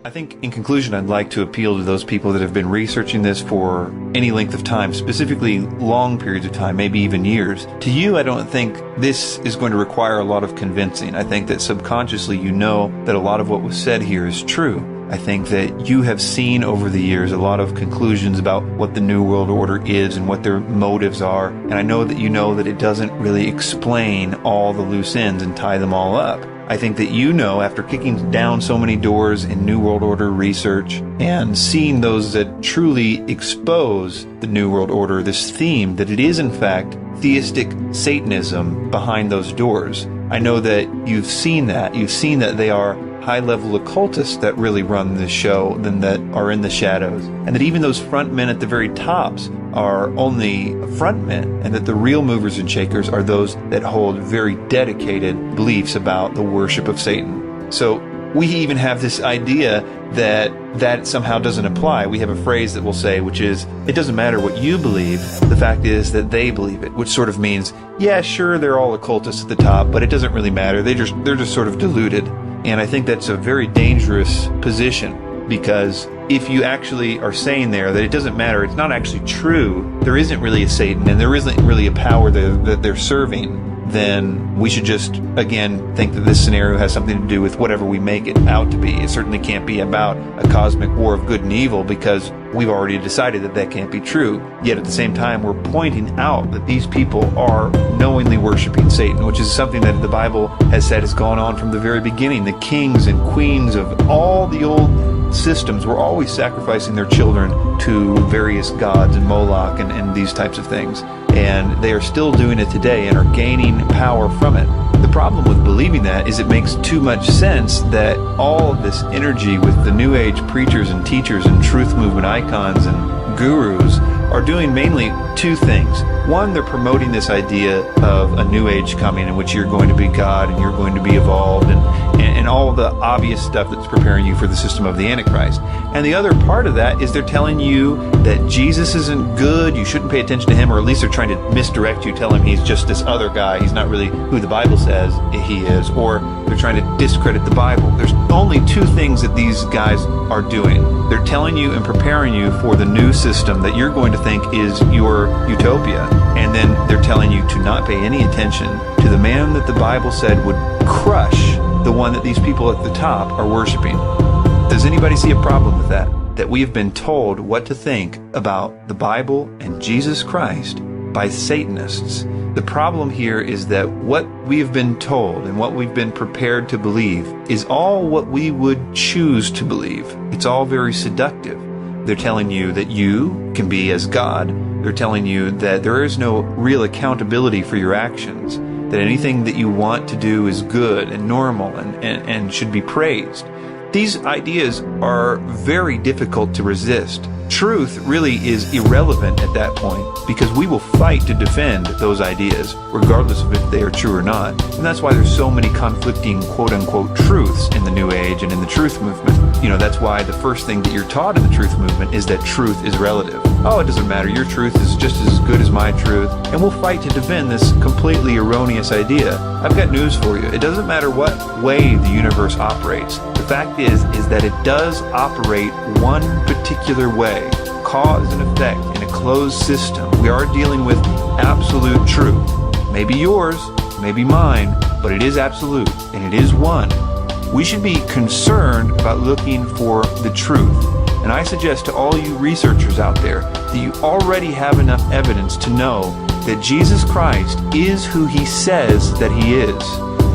I think in conclusion, I'd like to appeal to those people that have been researching this for any length of time, specifically long periods of time, maybe even years. To you, I don't think this is going to require a lot of convincing. I think that subconsciously you know that a lot of what was said here is true. I think that you have seen over the years a lot of conclusions about what the New World Order is and what their motives are. And I know that you know that it doesn't really explain all the loose ends and tie them all up. I think that you know, after kicking down so many doors in New World Order research and seeing those that truly expose the New World Order, this theme, that it is in fact theistic Satanism behind those doors. I know that you've seen that. You've seen that they are high-level occultists that really run this show than that are in the shadows. And that even those front men at the very tops are only front men, and that the real movers and shakers are those that hold very dedicated beliefs about the worship of Satan. So we even have this idea that somehow doesn't apply. We have a phrase that we'll say, which is, it doesn't matter what you believe, the fact is that they believe it, which sort of means, yeah, sure, they're all occultists at the top, but it doesn't really matter. They're just sort of deluded. And I think that's a very dangerous position, because if you actually are saying there that it doesn't matter, it's not actually true, there isn't really a Satan and there isn't really a power that they're serving, then we should just, again, think that this scenario has something to do with whatever we make it out to be. It certainly can't be about a cosmic war of good and evil, because we've already decided that that can't be true. Yet at the same time, we're pointing out that these people are knowingly worshiping Satan, which is something that the Bible has said has gone on from the very beginning. The kings and queens of all the old systems were always sacrificing their children to various gods and Moloch and these types of things. And they are still doing it today and are gaining power from it. The problem with believing that is it makes too much sense that all of this energy with the New Age preachers and teachers and truth movement icons and gurus are doing mainly two things. One, they're promoting this idea of a New Age coming in which you're going to be God and you're going to be evolved and and all the obvious stuff that's preparing you for the system of the Antichrist. And the other part of that is they're telling you that Jesus isn't good, you shouldn't pay attention to him, or at least they're trying to misdirect you, tell him he's just this other guy, he's not really who the Bible says he is, or they're trying to discredit the Bible. There's only two things that these guys are doing. They're telling you and preparing you for the new system that you're going to think is your utopia, and then they're telling you to not pay any attention to the man that the Bible said would crush the one that these people at the top are worshiping. Does anybody see a problem with that? That we have been told what to think about the Bible and Jesus Christ by Satanists. The problem here is that what we've been told and what we've been prepared to believe is all what we would choose to believe. It's all very seductive. They're telling you that you can be as God. They're telling you that there is no real accountability for your actions, that anything that you want to do is good and normal and should be praised. These ideas are very difficult to resist. Truth really is irrelevant at that point because we will fight to defend those ideas regardless of if they are true or not. And that's why there's so many conflicting quote-unquote truths in the New Age and in the truth movement. You know, that's why the first thing that you're taught in the truth movement is that truth is relative. Oh, it doesn't matter. Your truth is just as good as my truth. And we'll fight to defend this completely erroneous idea. I've got news for you. It doesn't matter what way the universe operates. The fact is that it does operate one particular way, cause and effect in a closed system. We are dealing with absolute truth. Maybe yours, maybe mine, but it is absolute and it is one. We should be concerned about looking for the truth. And I suggest to all you researchers out there that you already have enough evidence to know that Jesus Christ is who he says that he is.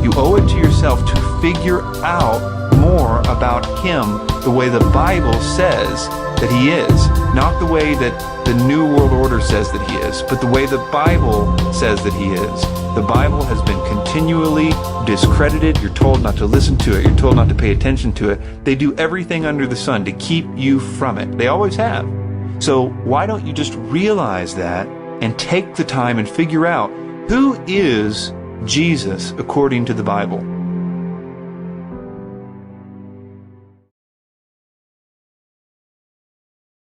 You owe it to yourself to figure out more about him the way the Bible says that he is. Not the way that the New World Order says that he is, but the way the Bible says that he is. The Bible has been continually discredited. You're told not to listen to it. You're told not to pay attention to it. They do everything under the sun to keep you from it. They always have. So why don't you just realize that and take the time and figure out who is Jesus according to the Bible?